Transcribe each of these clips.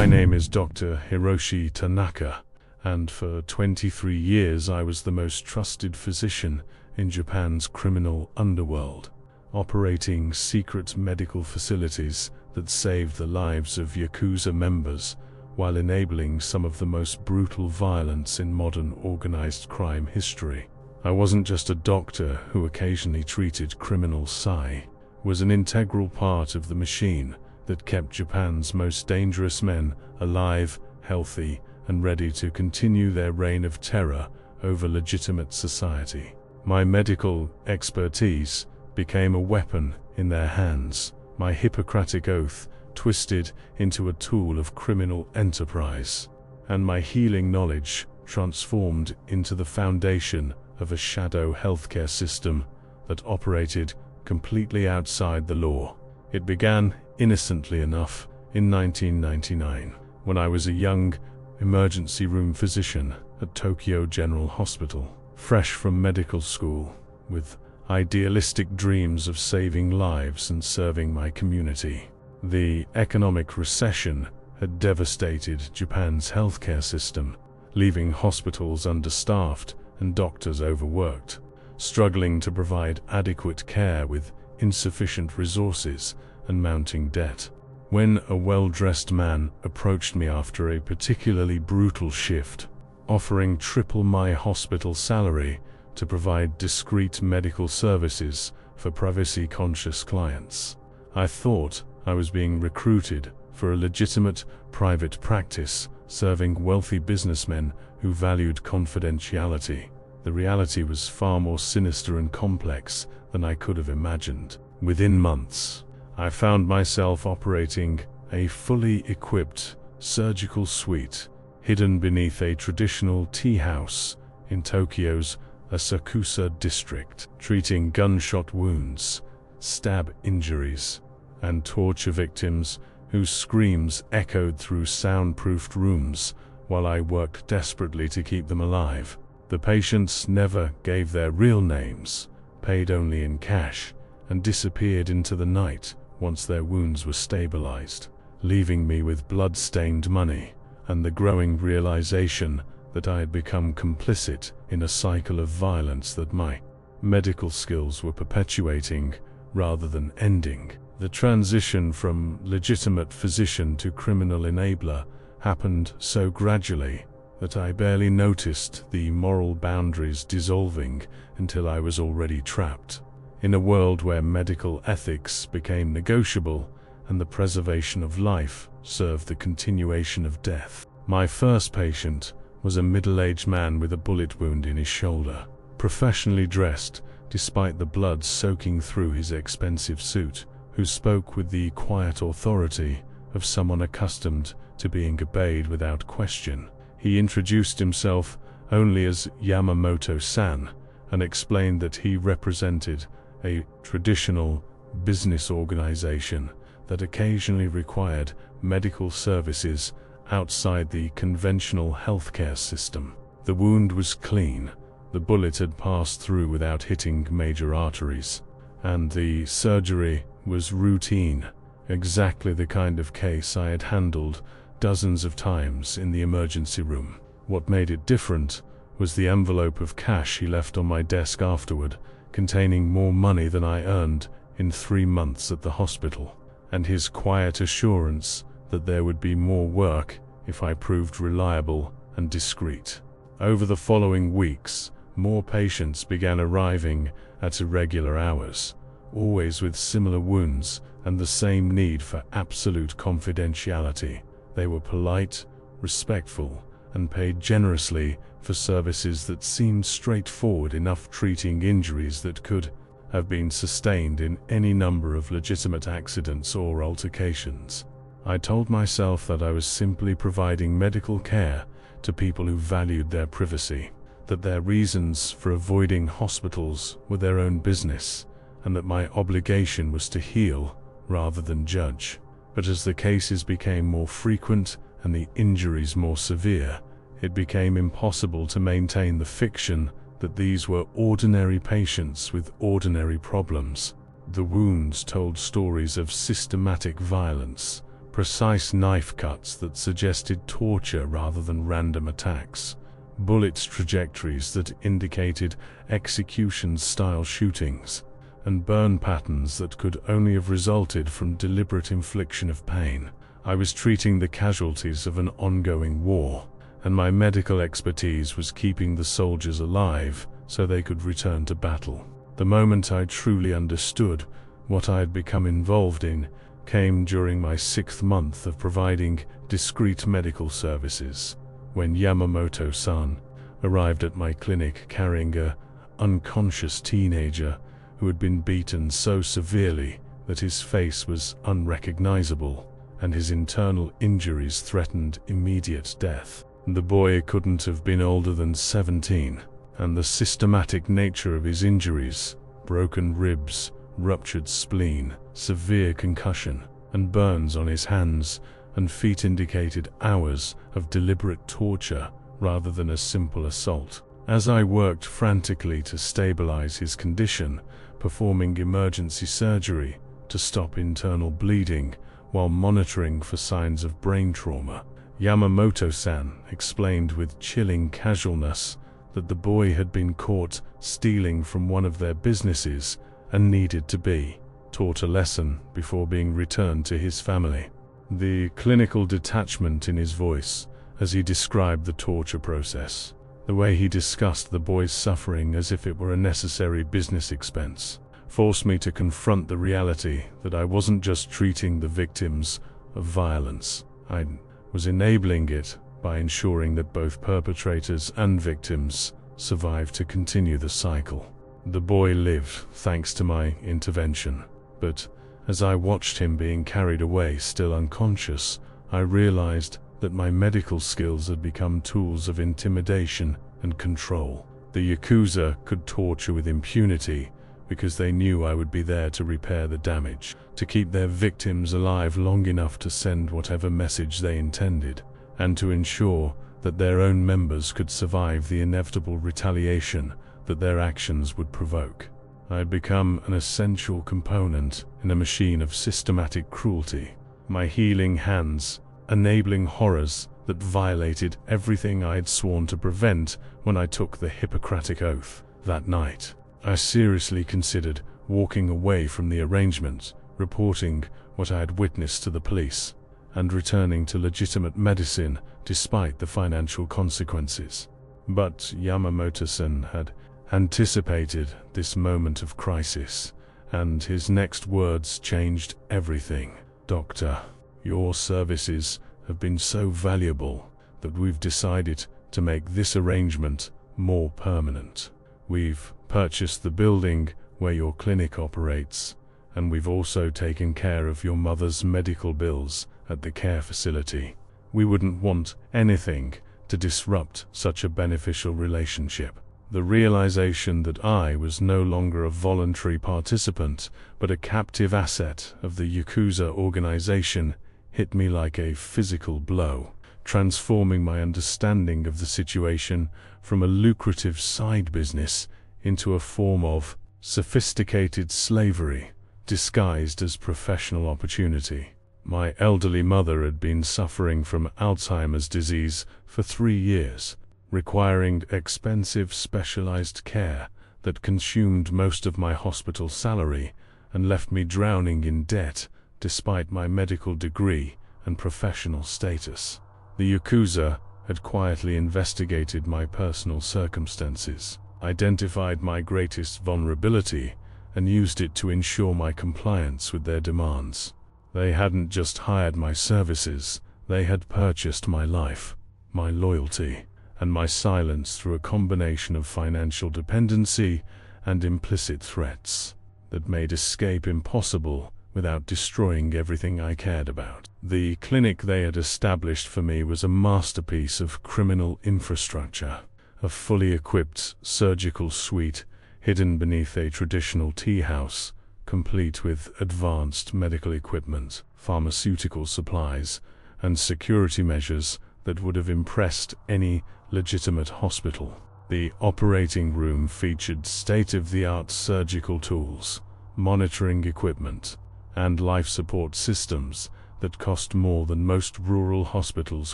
My name is Dr. Hiroshi Tanaka, and for 23 years I was the most trusted physician in Japan's criminal underworld, operating secret medical facilities that saved the lives of Yakuza members while enabling some of the most brutal violence in modern organized crime history. I wasn't just a doctor who occasionally treated criminals. I was an integral part of the machine that kept Japan's most dangerous men alive, healthy, and ready to continue their reign of terror over legitimate society. My medical expertise became a weapon in their hands, my Hippocratic oath twisted into a tool of criminal enterprise, and my healing knowledge transformed into the foundation of a shadow healthcare system that operated completely outside the law. It began, innocently enough, in 1999, when I was a young emergency room physician at Tokyo General Hospital, fresh from medical school, with idealistic dreams of saving lives and serving my community. The economic recession had devastated Japan's healthcare system, leaving hospitals understaffed and doctors overworked, struggling to provide adequate care with insufficient resources and mounting debt. When a well-dressed man approached me after a particularly brutal shift, offering triple my hospital salary to provide discreet medical services for privacy-conscious clients, I thought I was being recruited for a legitimate private practice serving wealthy businessmen who valued confidentiality. The reality was far more sinister and complex than I could have imagined. Within months, I found myself operating a fully equipped surgical suite hidden beneath a traditional tea house in Tokyo's Asakusa district, treating gunshot wounds, stab injuries, and torture victims whose screams echoed through soundproofed rooms while I worked desperately to keep them alive. The patients never gave their real names, paid only in cash, and disappeared into the night once their wounds were stabilized, leaving me with blood-stained money and the growing realization that I had become complicit in a cycle of violence that my medical skills were perpetuating rather than ending. The transition from legitimate physician to criminal enabler happened so gradually that I barely noticed the moral boundaries dissolving until I was already trapped. In a world where medical ethics became negotiable and the preservation of life served the continuation of death. My first patient was a middle-aged man with a bullet wound in his shoulder, professionally dressed despite the blood soaking through his expensive suit, who spoke with the quiet authority of someone accustomed to being obeyed without question. He introduced himself only as Yamamoto-san and explained that he represented a traditional business organization that occasionally required medical services outside the conventional healthcare system. The wound was clean, the bullet had passed through without hitting major arteries, and the surgery was routine, exactly the kind of case I had handled dozens of times in the emergency room. What made it different was the envelope of cash he left on my desk afterward, containing more money than I earned in 3 months at the hospital, and his quiet assurance that there would be more work if I proved reliable and discreet. Over the following weeks, more patients began arriving at irregular hours, always with similar wounds and the same need for absolute confidentiality. They were polite, respectful, and paid generously for services that seemed straightforward enough, treating injuries that could have been sustained in any number of legitimate accidents or altercations. I told myself that I was simply providing medical care to people who valued their privacy, that their reasons for avoiding hospitals were their own business, and that my obligation was to heal rather than judge. But as the cases became more frequent and the injuries more severe, it became impossible to maintain the fiction that these were ordinary patients with ordinary problems. The wounds told stories of systematic violence, precise knife cuts that suggested torture rather than random attacks, bullet trajectories that indicated execution-style shootings, and burn patterns that could only have resulted from deliberate infliction of pain. I was treating the casualties of an ongoing war, and my medical expertise was keeping the soldiers alive so they could return to battle. The moment I truly understood what I had become involved in came during my 6th month of providing discreet medical services, when Yamamoto-san arrived at my clinic carrying an unconscious teenager who had been beaten so severely that his face was unrecognizable and his internal injuries threatened immediate death. The boy couldn't have been older than 17, and the systematic nature of his injuries, broken ribs, ruptured spleen, severe concussion, and burns on his hands and feet indicated hours of deliberate torture rather than a simple assault. As I worked frantically to stabilize his condition, performing emergency surgery to stop internal bleeding while monitoring for signs of brain trauma, Yamamoto-san explained with chilling casualness that the boy had been caught stealing from one of their businesses and needed to be taught a lesson before being returned to his family. The clinical detachment in his voice as he described the torture process, the way he discussed the boy's suffering as if it were a necessary business expense, forced me to confront the reality that I wasn't just treating the victims of violence. I was enabling it by ensuring that both perpetrators and victims survived to continue the cycle. The boy lived thanks to my intervention, but as I watched him being carried away still unconscious, I realized that my medical skills had become tools of intimidation and control. The Yakuza could torture with impunity because they knew I would be there to repair the damage, to keep their victims alive long enough to send whatever message they intended, and to ensure that their own members could survive the inevitable retaliation that their actions would provoke. I had become an essential component in a machine of systematic cruelty, my healing hands enabling horrors that violated everything I had sworn to prevent when I took the Hippocratic Oath. That night, I seriously considered walking away from the arrangement, reporting what I had witnessed to the police, and returning to legitimate medicine despite the financial consequences. But Yamamoto-san had anticipated this moment of crisis, and his next words changed everything. "Doctor, your services have been so valuable that we've decided to make this arrangement more permanent. We've purchased the building where your clinic operates, and we've also taken care of your mother's medical bills at the care facility. We wouldn't want anything to disrupt such a beneficial relationship." The realization that I was no longer a voluntary participant, but a captive asset of the Yakuza organization hit me like a physical blow, transforming my understanding of the situation from a lucrative side business into a form of sophisticated slavery disguised as professional opportunity. My elderly mother had been suffering from Alzheimer's disease for 3 years, requiring expensive specialized care that consumed most of my hospital salary and left me drowning in debt despite my medical degree and professional status. The Yakuza had quietly investigated my personal circumstances, identified my greatest vulnerability, and used it to ensure my compliance with their demands. They hadn't just hired my services, they had purchased my life, my loyalty, and my silence through a combination of financial dependency and implicit threats that made escape impossible without destroying everything I cared about. The clinic they had established for me was a masterpiece of criminal infrastructure, a fully equipped surgical suite hidden beneath a traditional tea house, complete with advanced medical equipment, pharmaceutical supplies, and security measures that would have impressed any legitimate hospital. The operating room featured state-of-the-art surgical tools, monitoring equipment, and life support systems that cost more than most rural hospitals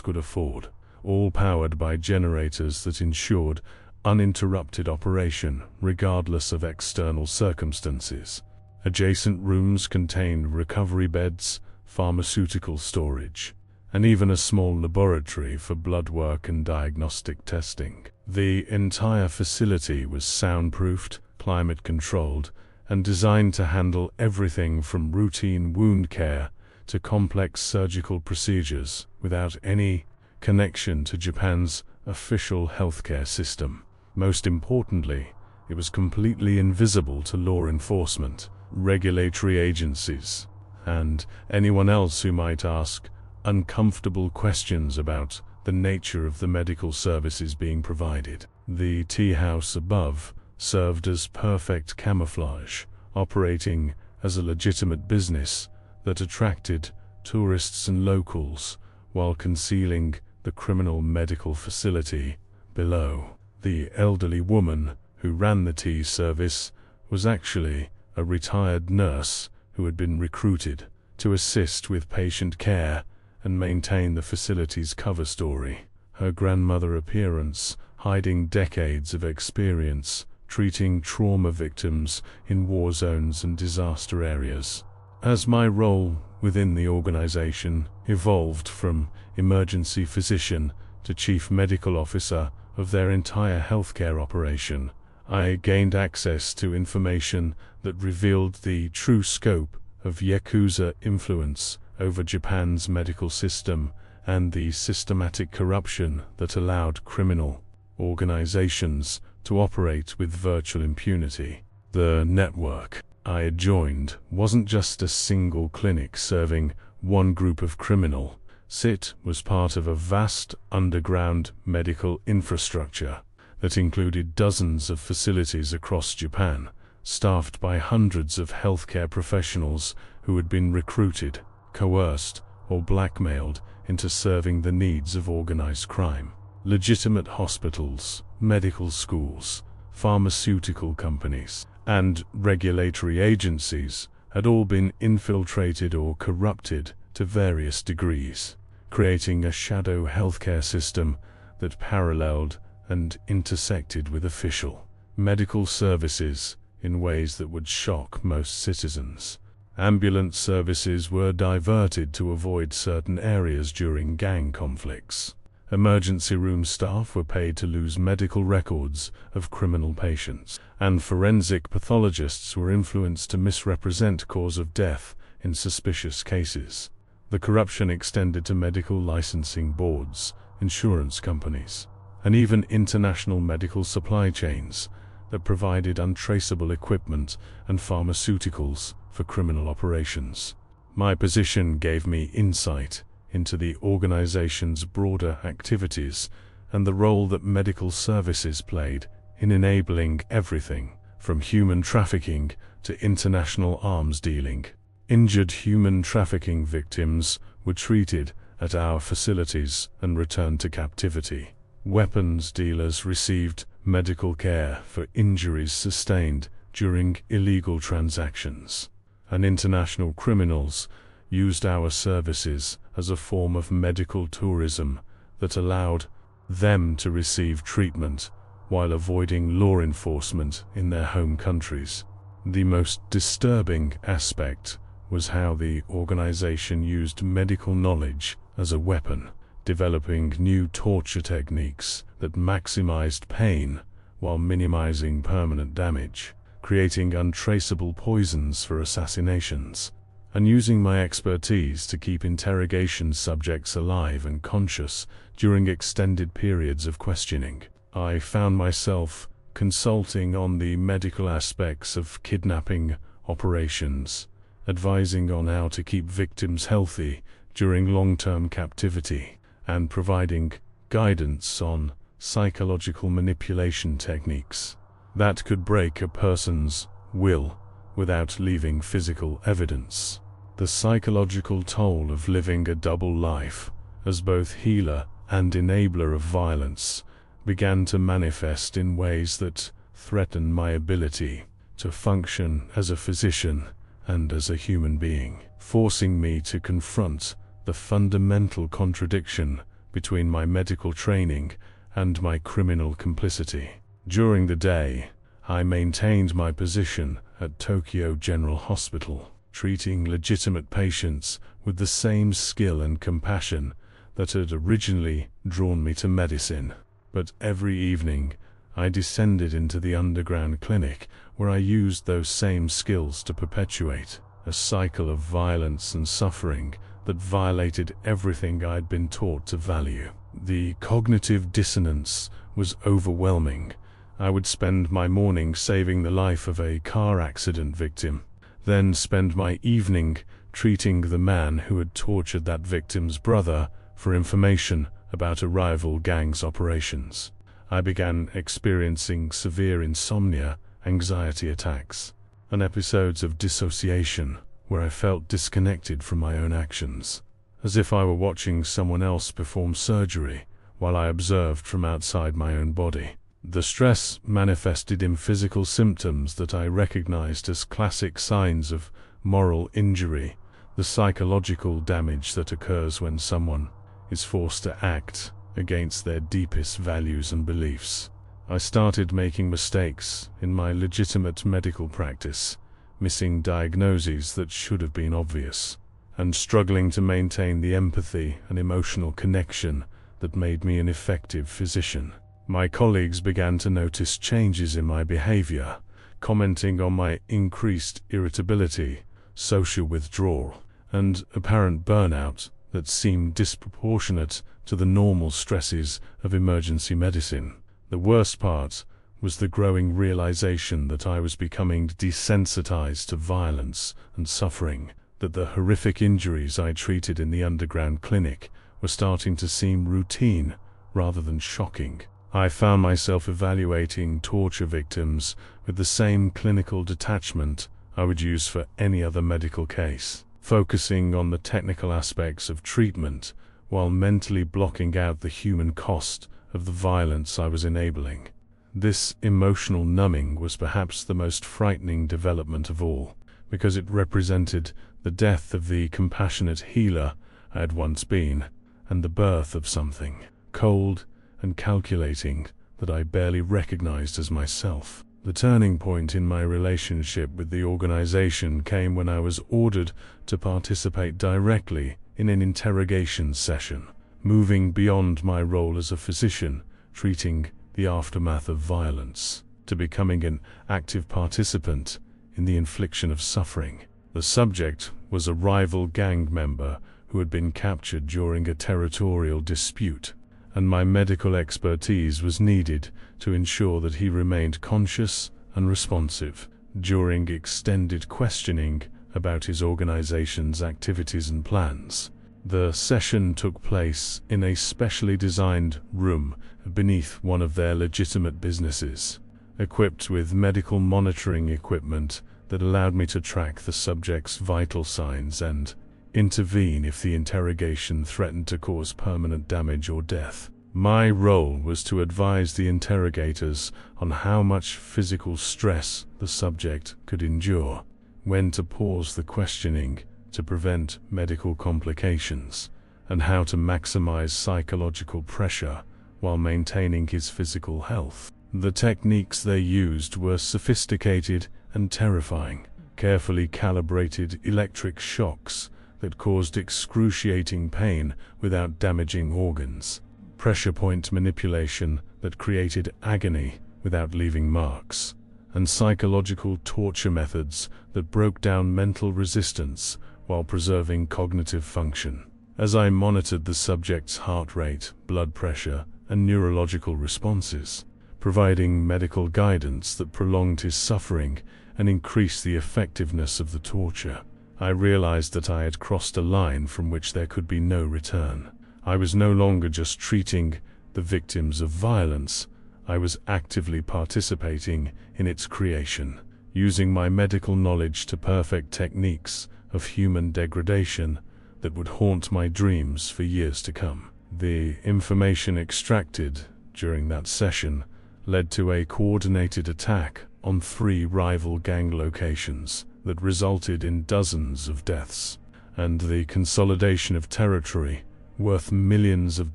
could afford, all powered by generators that ensured uninterrupted operation regardless of external circumstances. Adjacent rooms contained recovery beds, pharmaceutical storage, and even a small laboratory for blood work and diagnostic testing. The entire facility was soundproofed, climate-controlled, and designed to handle everything from routine wound care to complex surgical procedures without any connection to Japan's official healthcare system. Most importantly, it was completely invisible to law enforcement, regulatory agencies, and anyone else who might ask uncomfortable questions about the nature of the medical services being provided. The tea house above served as perfect camouflage, operating as a legitimate business that attracted tourists and locals while concealing the criminal medical facility below. The elderly woman who ran the tea service was actually a retired nurse who had been recruited to assist with patient care and maintain the facility's cover story. Her grandmother appearance hiding decades of experience treating trauma victims in war zones and disaster areas. As my role within the organization evolved from emergency physician to chief medical officer of their entire healthcare operation, I gained access to information that revealed the true scope of Yakuza influence over Japan's medical system and the systematic corruption that allowed criminal organizations to operate with virtual impunity. The network I had joined wasn't just a single clinic serving one group of criminals. It was part of a vast underground medical infrastructure that included dozens of facilities across Japan, staffed by hundreds of healthcare professionals who had been recruited, coerced, or blackmailed into serving the needs of organized crime. Legitimate hospitals, medical schools, pharmaceutical companies, and regulatory agencies had all been infiltrated or corrupted to various degrees, creating a shadow healthcare system that paralleled and intersected with official medical services in ways that would shock most citizens. Ambulance services were diverted to avoid certain areas during gang conflicts. Emergency room staff were paid to lose medical records of criminal patients, and forensic pathologists were influenced to misrepresent cause of death in suspicious cases. The corruption extended to medical licensing boards, insurance companies, and even international medical supply chains that provided untraceable equipment and pharmaceuticals for criminal operations. My position gave me insight into the organization's broader activities and the role that medical services played in enabling everything from human trafficking to international arms dealing. Injured human trafficking victims were treated at our facilities and returned to captivity. Weapons dealers received medical care for injuries sustained during illegal transactions, and international criminals used our services as a form of medical tourism that allowed them to receive treatment while avoiding law enforcement in their home countries. The most disturbing aspect was how the organization used medical knowledge as a weapon, developing new torture techniques that maximized pain while minimizing permanent damage, creating untraceable poisons for assassinations, and using my expertise to keep interrogation subjects alive and conscious during extended periods of questioning. I found myself consulting on the medical aspects of kidnapping operations, advising on how to keep victims healthy during long-term captivity, and providing guidance on psychological manipulation techniques that could break a person's will without leaving physical evidence. The psychological toll of living a double life as both healer and enabler of violence began to manifest in ways that threatened my ability to function as a physician and as a human being, forcing me to confront the fundamental contradiction between my medical training and my criminal complicity. During the day, I maintained my position at Tokyo General Hospital, treating legitimate patients with the same skill and compassion that had originally drawn me to medicine. But every evening, I descended into the underground clinic where I used those same skills to perpetuate a cycle of violence and suffering that violated everything I'd been taught to value. The cognitive dissonance was overwhelming. I would spend my morning saving the life of a car accident victim, then spend my evening treating the man who had tortured that victim's brother for information about a rival gang's operations. I began experiencing severe insomnia, anxiety attacks, and episodes of dissociation where I felt disconnected from my own actions, as if I were watching someone else perform surgery while I observed from outside my own body. The stress manifested in physical symptoms that I recognized as classic signs of moral injury, the psychological damage that occurs when someone is forced to act against their deepest values and beliefs. I started making mistakes in my legitimate medical practice, missing diagnoses that should have been obvious, and struggling to maintain the empathy and emotional connection that made me an effective physician. My colleagues began to notice changes in my behavior, commenting on my increased irritability, social withdrawal, and apparent burnout that seemed disproportionate to the normal stresses of emergency medicine. The worst part was the growing realization that I was becoming desensitized to violence and suffering, that the horrific injuries I treated in the underground clinic were starting to seem routine rather than shocking. I found myself evaluating torture victims with the same clinical detachment I would use for any other medical case, focusing on the technical aspects of treatment while mentally blocking out the human cost of the violence I was enabling. This emotional numbing was perhaps the most frightening development of all, because it represented the death of the compassionate healer I had once been, and the birth of something cold and calculating that I barely recognized as myself. The turning point in my relationship with the organization came when I was ordered to participate directly in an interrogation session, moving beyond my role as a physician, treating the aftermath of violence, to becoming an active participant in the infliction of suffering. The subject was a rival gang member who had been captured during a territorial dispute, and my medical expertise was needed to ensure that he remained conscious and responsive. During extended questioning about his organization's activities and plans, the session took place in a specially designed room beneath one of their legitimate businesses, equipped with medical monitoring equipment that allowed me to track the subject's vital signs and intervene if the interrogation threatened to cause permanent damage or death. My role was to advise the interrogators on how much physical stress the subject could endure, when to pause the questioning to prevent medical complications, and how to maximize psychological pressure while maintaining his physical health. The techniques they used were sophisticated and terrifying. Carefully calibrated electric shocks that caused excruciating pain without damaging organs, pressure point manipulation that created agony without leaving marks, and psychological torture methods that broke down mental resistance while preserving cognitive function. As I monitored the subject's heart rate, blood pressure, and neurological responses, providing medical guidance that prolonged his suffering and increased the effectiveness of the torture, I realized that I had crossed a line from which there could be no return. I was no longer just treating the victims of violence, I was actively participating in its creation, using my medical knowledge to perfect techniques of human degradation that would haunt my dreams for years to come. The information extracted during that session led to a coordinated attack on 3 rival gang locations that resulted in dozens of deaths. and the consolidation of territory worth millions of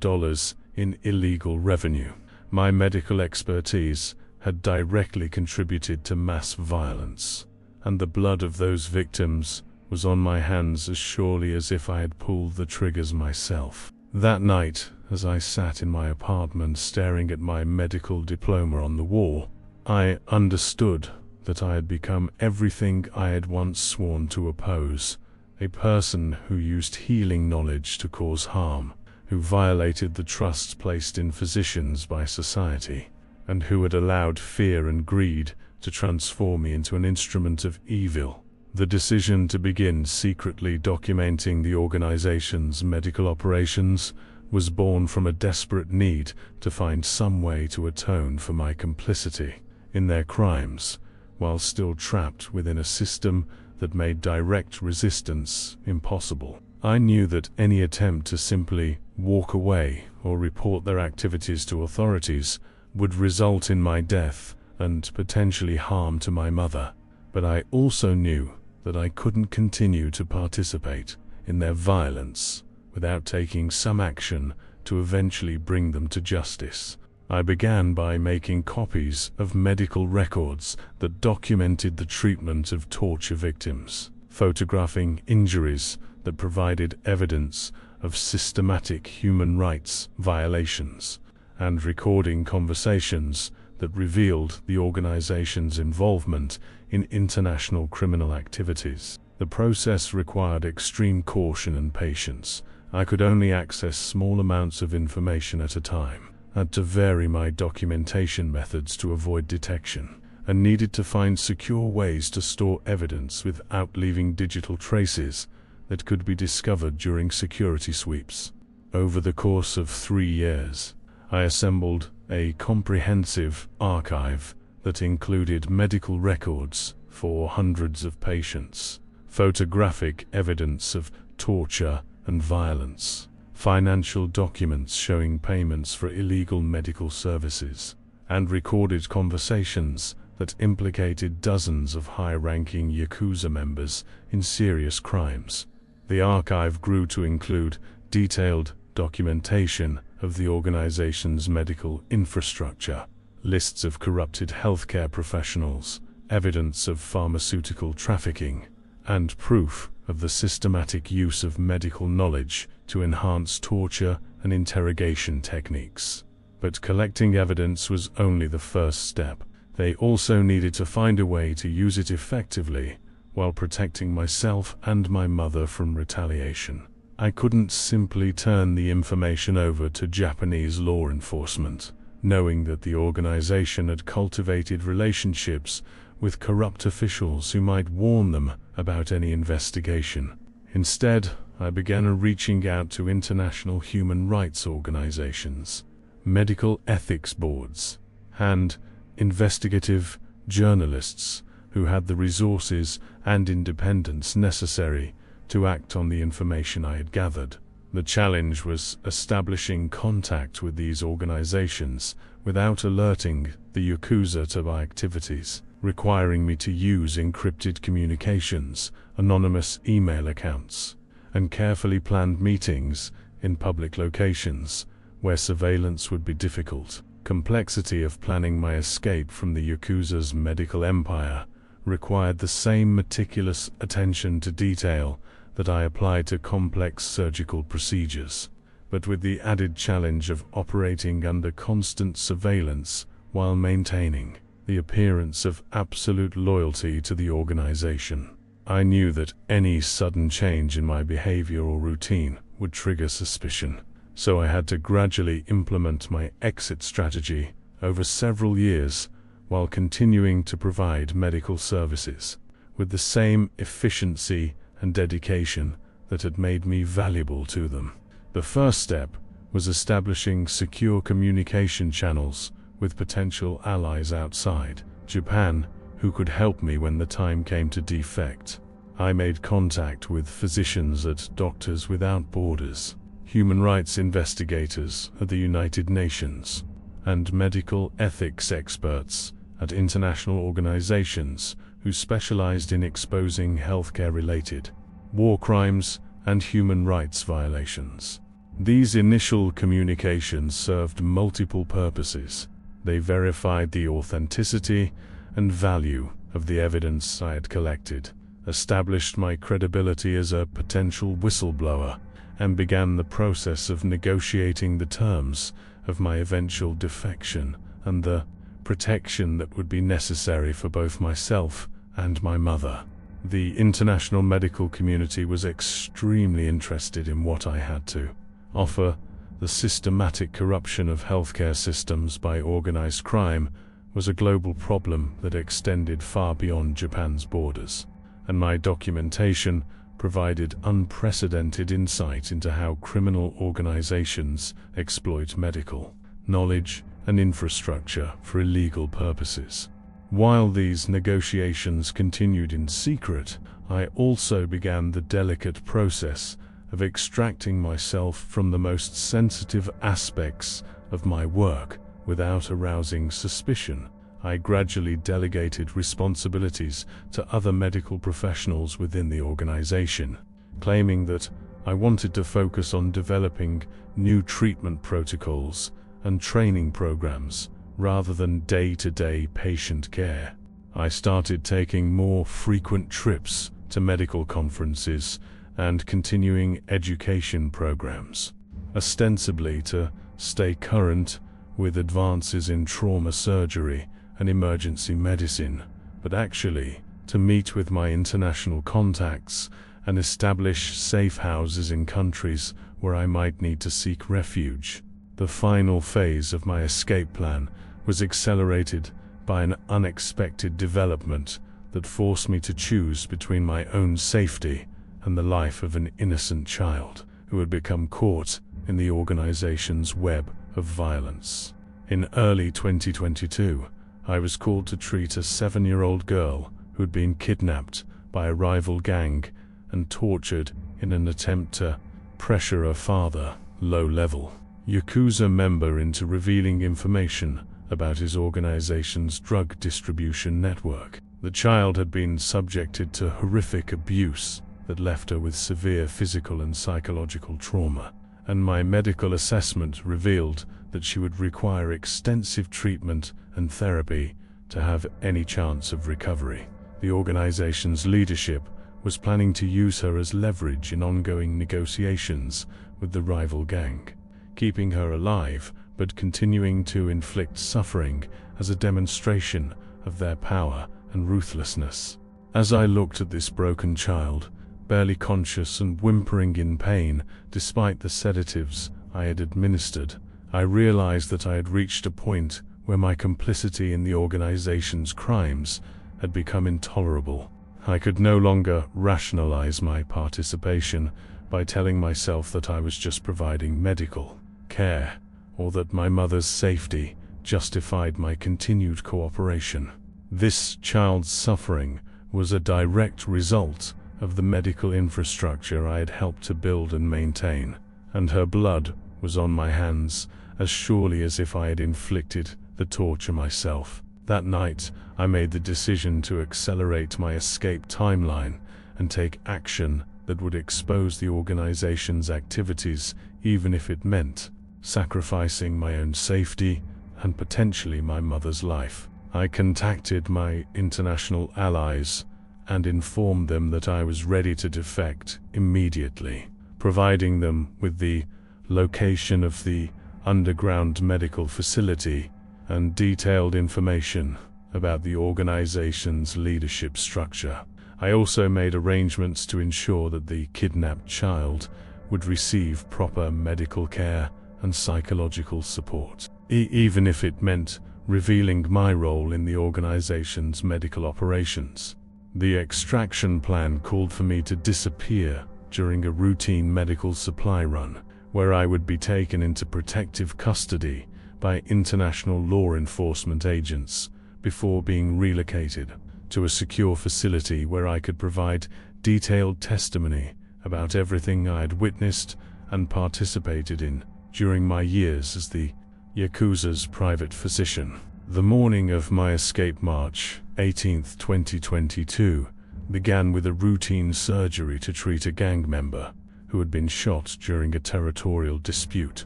dollars in illegal revenue. My medical expertise had directly contributed to mass violence, and the blood of those victims was on my hands as surely as if I had pulled the triggers myself. That night, as I sat in my apartment staring at my medical diploma on the wall, I understood that I had become everything I had once sworn to oppose: a person who used healing knowledge to cause harm, who violated the trust placed in physicians by society, and who had allowed fear and greed to transform me into an instrument of evil. The decision to begin secretly documenting the organization's medical operations was born from a desperate need to find some way to atone for my complicity in their crimes, while still trapped within a system that made direct resistance impossible. I knew that any attempt to simply walk away or report their activities to authorities would result in my death and potentially harm to my mother, but I also knew that I couldn't continue to participate in their violence without taking some action to eventually bring them to justice. I began by making copies of medical records that documented the treatment of torture victims, photographing injuries that provided evidence of systematic human rights violations, and recording conversations that revealed the organization's involvement in international criminal activities. The process required extreme caution and patience. I could only access small amounts of information at a time, had to vary my documentation methods to avoid detection, and needed to find secure ways to store evidence without leaving digital traces that could be discovered during security sweeps. Over the course of 3 years, I assembled a comprehensive archive that included medical records for hundreds of patients, photographic evidence of torture and violence, financial documents showing payments for illegal medical services, and recorded conversations that implicated dozens of high-ranking Yakuza members in serious crimes. The archive grew to include detailed documentation of the organization's medical infrastructure, lists of corrupted healthcare professionals, evidence of pharmaceutical trafficking, and proof of the systematic use of medical knowledge to enhance torture and interrogation techniques. But collecting evidence was only the first step. They also needed to find a way to use it effectively while protecting myself and my mother from retaliation. I couldn't simply turn the information over to Japanese law enforcement, knowing that the organization had cultivated relationships with corrupt officials who might warn them about any investigation. Instead, I began reaching out to international human rights organizations, medical ethics boards, and investigative journalists who had the resources and independence necessary to act on the information I had gathered. The challenge was establishing contact with these organizations without alerting the Yakuza to my activities, requiring me to use encrypted communications, anonymous email accounts, and carefully planned meetings in public locations where surveillance would be difficult. Complexity of planning my escape from the Yakuza's medical empire required the same meticulous attention to detail that I applied to complex surgical procedures, but with the added challenge of operating under constant surveillance while maintaining the appearance of absolute loyalty to the organization. I knew that any sudden change in my behavior or routine would trigger suspicion, so I had to gradually implement my exit strategy over several years while continuing to provide medical services with the same efficiency and dedication that had made me valuable to them. The first step was establishing secure communication channels with potential allies outside Japan who could help me when the time came to defect. I made contact with physicians at Doctors Without Borders, human rights investigators at the United Nations, and medical ethics experts at international organizations who specialized in exposing healthcare-related war crimes and human rights violations. These initial communications served multiple purposes. They verified the authenticity and value of the evidence I had collected, established my credibility as a potential whistleblower, and began the process of negotiating the terms of my eventual defection and the protection that would be necessary for both myself and my mother. The international medical community was extremely interested in what I had to offer. The systematic corruption of healthcare systems by organized crime was a global problem that extended far beyond Japan's borders, and my documentation provided unprecedented insight into how criminal organizations exploit medical knowledge and infrastructure for illegal purposes. While these negotiations continued in secret, I also began the delicate process of extracting myself from the most sensitive aspects of my work without arousing suspicion. I gradually delegated responsibilities to other medical professionals within the organization, claiming that I wanted to focus on developing new treatment protocols and training programs rather than day-to-day patient care. I started taking more frequent trips to medical conferences and continuing education programs, ostensibly to stay current with advances in trauma surgery and emergency medicine, but actually to meet with my international contacts and establish safe houses in countries where I might need to seek refuge. The final phase of my escape plan was accelerated by an unexpected development that forced me to choose between my own safety and the life of an innocent child who had become caught in the organization's web of violence. In early 2022, I was called to treat a 7-year-old girl who had been kidnapped by a rival gang and tortured in an attempt to pressure a father, low-level Yakuza member, into revealing information about his organization's drug distribution network. The child had been subjected to horrific abuse that left her with severe physical and psychological trauma, and my medical assessment revealed that she would require extensive treatment and therapy to have any chance of recovery. The organization's leadership was planning to use her as leverage in ongoing negotiations with the rival gang, keeping her alive but continuing to inflict suffering as a demonstration of their power and ruthlessness. As I looked at this broken child, barely conscious and whimpering in pain despite the sedatives I had administered, I realized that I had reached a point where my complicity in the organization's crimes had become intolerable. I could no longer rationalize my participation by telling myself that I was just providing medical care, or that my mother's safety justified my continued cooperation. This child's suffering was a direct result of the medical infrastructure I had helped to build and maintain, and her blood was on my hands as surely as if I had inflicted the torture myself. That night, I made the decision to accelerate my escape timeline and take action that would expose the organization's activities, even if it meant sacrificing my own safety and potentially my mother's life. I contacted my international allies and informed them that I was ready to defect immediately, providing them with the location of the underground medical facility and detailed information about the organization's leadership structure. I also made arrangements to ensure that the kidnapped child would receive proper medical care and psychological support, even if it meant revealing my role in the organization's medical operations. The extraction plan called for me to disappear during a routine medical supply run, where I would be taken into protective custody by international law enforcement agents before being relocated to a secure facility where I could provide detailed testimony about everything I had witnessed and participated in during my years as the Yakuza's private physician. The morning of my escape, March 18, 2022, began with a routine surgery to treat a gang member who had been shot during a territorial dispute.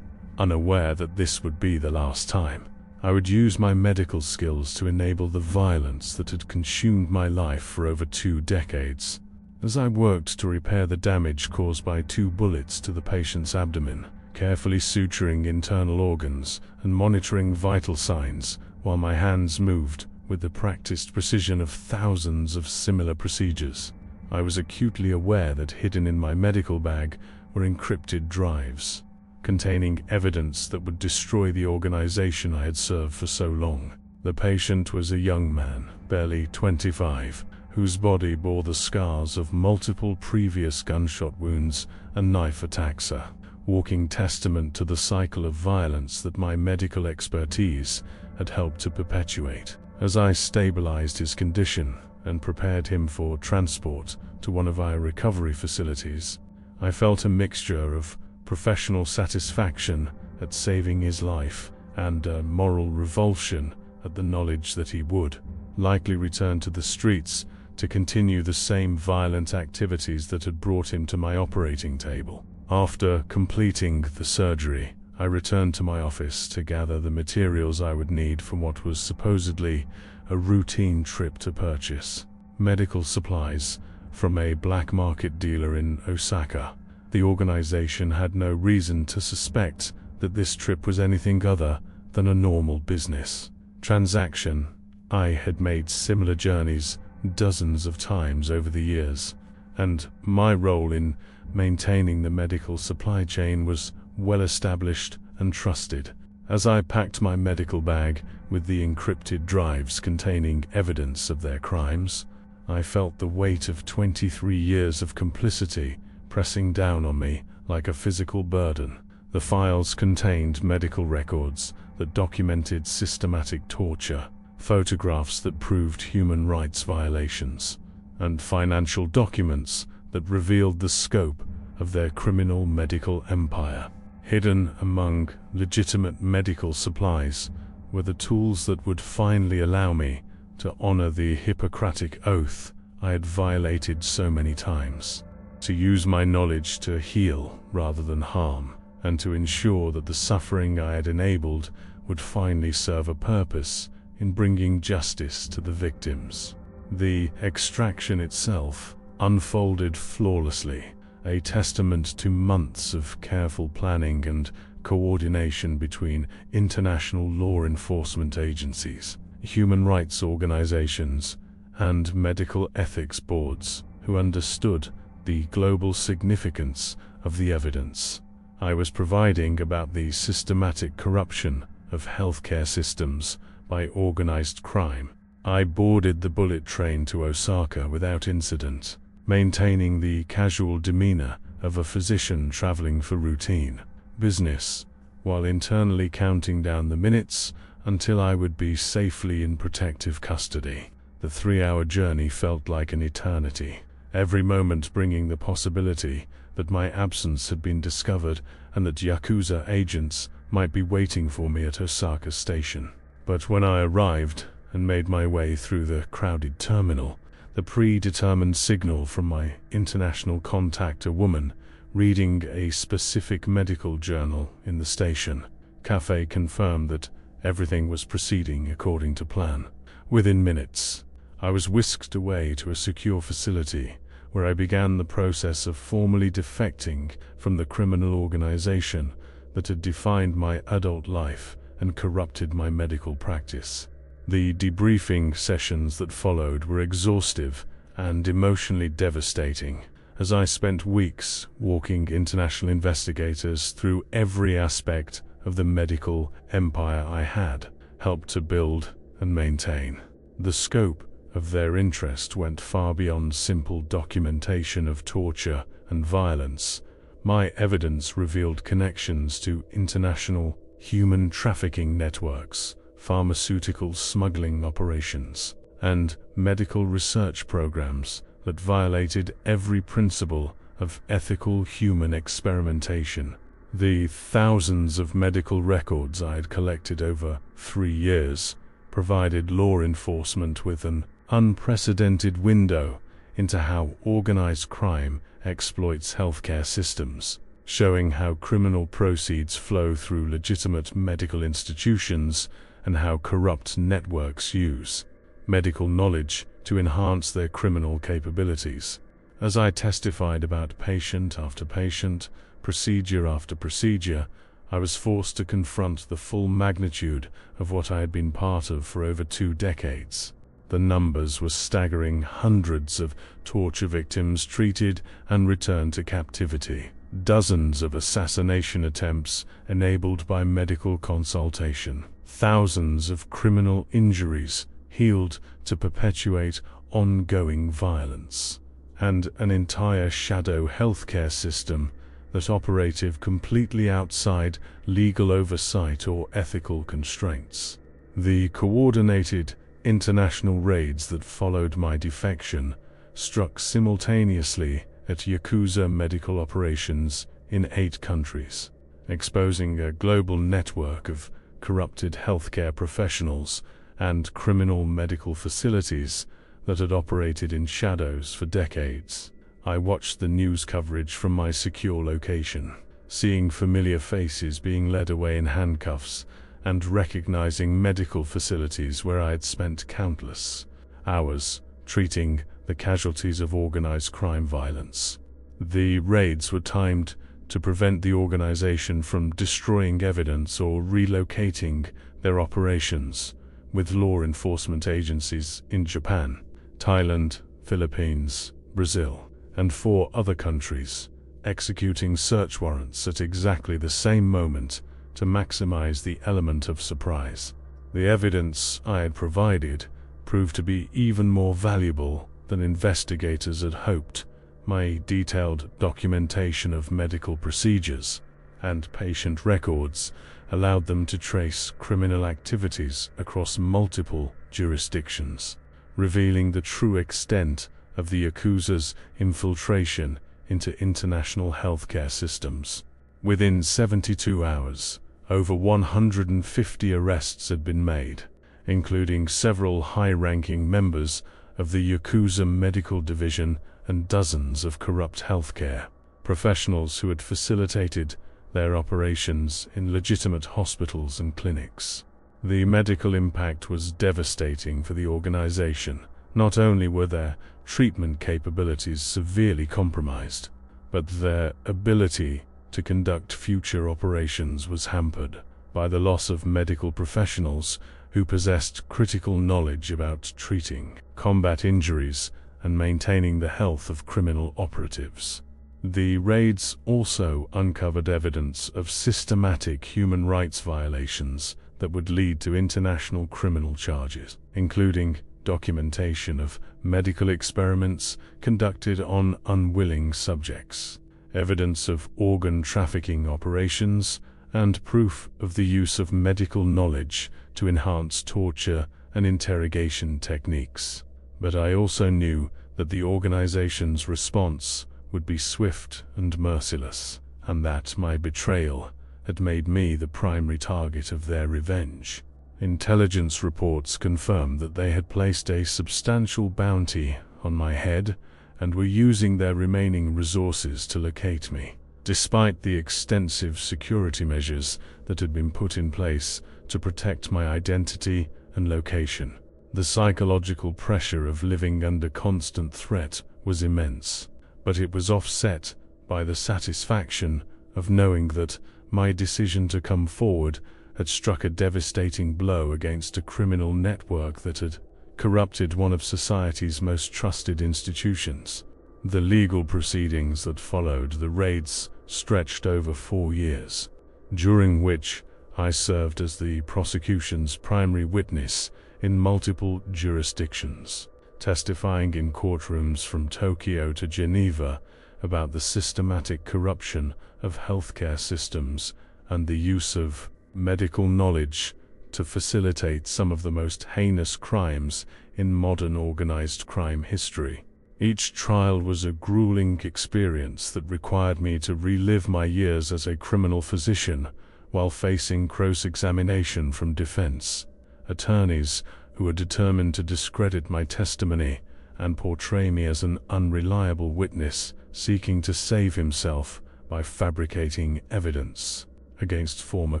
Unaware that this would be the last time, I would use my medical skills to enable the violence that had consumed my life for over 2 decades. As I worked to repair the damage caused by 2 bullets to the patient's abdomen, carefully suturing internal organs and monitoring vital signs while my hands moved with the practiced precision of thousands of similar procedures, I was acutely aware that hidden in my medical bag were encrypted drives, containing evidence that would destroy the organization I had served for so long. The patient was a young man, barely 25, whose body bore the scars of multiple previous gunshot wounds and knife attacks, a walking testament to the cycle of violence that my medical expertise had helped to perpetuate. As I stabilized his condition and prepared him for transport to one of our recovery facilities, I felt a mixture of professional satisfaction at saving his life and a moral revulsion at the knowledge that he would likely return to the streets to continue the same violent activities that had brought him to my operating table. After completing the surgery, I returned to my office to gather the materials I would need from what was supposedly a routine trip to purchase medical supplies from a black market dealer in Osaka. The organization had no reason to suspect that this trip was anything other than a normal business transaction. I had made similar journeys dozens of times over the years, and my role in maintaining the medical supply chain was well established and trusted. As I packed my medical bag with the encrypted drives containing evidence of their crimes, I felt the weight of 23 years of complicity pressing down on me like a physical burden. The files contained medical records that documented systematic torture, photographs that proved human rights violations, and financial documents that revealed the scope of their criminal medical empire. Hidden among legitimate medical supplies were the tools that would finally allow me to honor the Hippocratic oath I had violated so many times, to use my knowledge to heal rather than harm, and to ensure that the suffering I had enabled would finally serve a purpose in bringing justice to the victims. The extraction itself unfolded flawlessly, a testament to months of careful planning and coordination between international law enforcement agencies, human rights organizations, and medical ethics boards who understood the global significance of the evidence I was providing about the systematic corruption of healthcare systems by organized crime. I boarded the bullet train to Osaka without incident, maintaining the casual demeanor of a physician traveling for routine business, while internally counting down the minutes until I would be safely in protective custody. The 3-hour journey felt like an eternity, every moment bringing the possibility that my absence had been discovered and that Yakuza agents might be waiting for me at Osaka station. But when I arrived and made my way through the crowded terminal, the predetermined signal from my international contact, a woman reading a specific medical journal in the station cafe, confirmed that everything was proceeding according to plan. Within minutes, I was whisked away to a secure facility where I began the process of formally defecting from the criminal organization that had defined my adult life and corrupted my medical practice. The debriefing sessions that followed were exhaustive and emotionally devastating, as I spent weeks walking international investigators through every aspect of the medical empire I had helped to build and maintain. The scope of their interest went far beyond simple documentation of torture and violence. My evidence revealed connections to international human trafficking networks, pharmaceutical smuggling operations, and medical research programs that violated every principle of ethical human experimentation. The thousands of medical records I had collected over 3 years provided law enforcement with an unprecedented window into how organized crime exploits healthcare systems, showing how criminal proceeds flow through legitimate medical institutions and how corrupt networks use medical knowledge to enhance their criminal capabilities. As I testified about patient after patient, procedure after procedure, I was forced to confront the full magnitude of what I had been part of for over 2 decades. The numbers were staggering: hundreds of torture victims treated and returned to captivity, dozens of assassination attempts enabled by medical consultation, thousands of criminal injuries healed to perpetuate ongoing violence, and an entire shadow healthcare system that operated completely outside legal oversight or ethical constraints. The coordinated international raids that followed my defection struck simultaneously at Yakuza medical operations in 8 countries, exposing a global network of corrupted healthcare professionals and criminal medical facilities that had operated in shadows for decades. I watched the news coverage from my secure location, seeing familiar faces being led away in handcuffs and recognizing medical facilities where I had spent countless hours treating the casualties of organized crime violence. The raids were timed to prevent the organization from destroying evidence or relocating their operations, with law enforcement agencies in Japan, Thailand, Philippines, Brazil, and 4 other countries executing search warrants at exactly the same moment to maximize the element of surprise. The evidence I had provided proved to be even more valuable than investigators had hoped. My detailed documentation of medical procedures and patient records allowed them to trace criminal activities across multiple jurisdictions, revealing the true extent of the Yakuza's infiltration into international healthcare systems. Within 72 hours, over 150 arrests had been made, including several high-ranking members of the Yakuza Medical Division and dozens of corrupt healthcare professionals who had facilitated their operations in legitimate hospitals and clinics. The medical impact was devastating for the organization. Not only were their treatment capabilities severely compromised, but their ability to conduct future operations was hampered by the loss of medical professionals who possessed critical knowledge about treating combat injuries and maintaining the health of criminal operatives. The raids also uncovered evidence of systematic human rights violations that would lead to international criminal charges, including documentation of medical experiments conducted on unwilling subjects, evidence of organ trafficking operations, and proof of the use of medical knowledge to enhance torture and interrogation techniques. But I also knew that the organization's response would be swift and merciless, and that my betrayal had made me the primary target of their revenge. Intelligence reports confirmed that they had placed a substantial bounty on my head and were using their remaining resources to locate me. Despite the extensive security measures that had been put in place to protect my identity and location, the psychological pressure of living under constant threat was immense, but it was offset by the satisfaction of knowing that my decision to come forward had struck a devastating blow against a criminal network that had corrupted one of society's most trusted institutions. The legal proceedings that followed the raids stretched over 4 years, during which I served as the prosecution's primary witness in multiple jurisdictions, testifying in courtrooms from Tokyo to Geneva about the systematic corruption of healthcare systems and the use of medical knowledge to facilitate some of the most heinous crimes in modern organized crime history. Each trial was a grueling experience that required me to relive my years as a criminal physician while facing cross-examination from defense attorneys who were determined to discredit my testimony and portray me as an unreliable witness seeking to save himself by fabricating evidence against former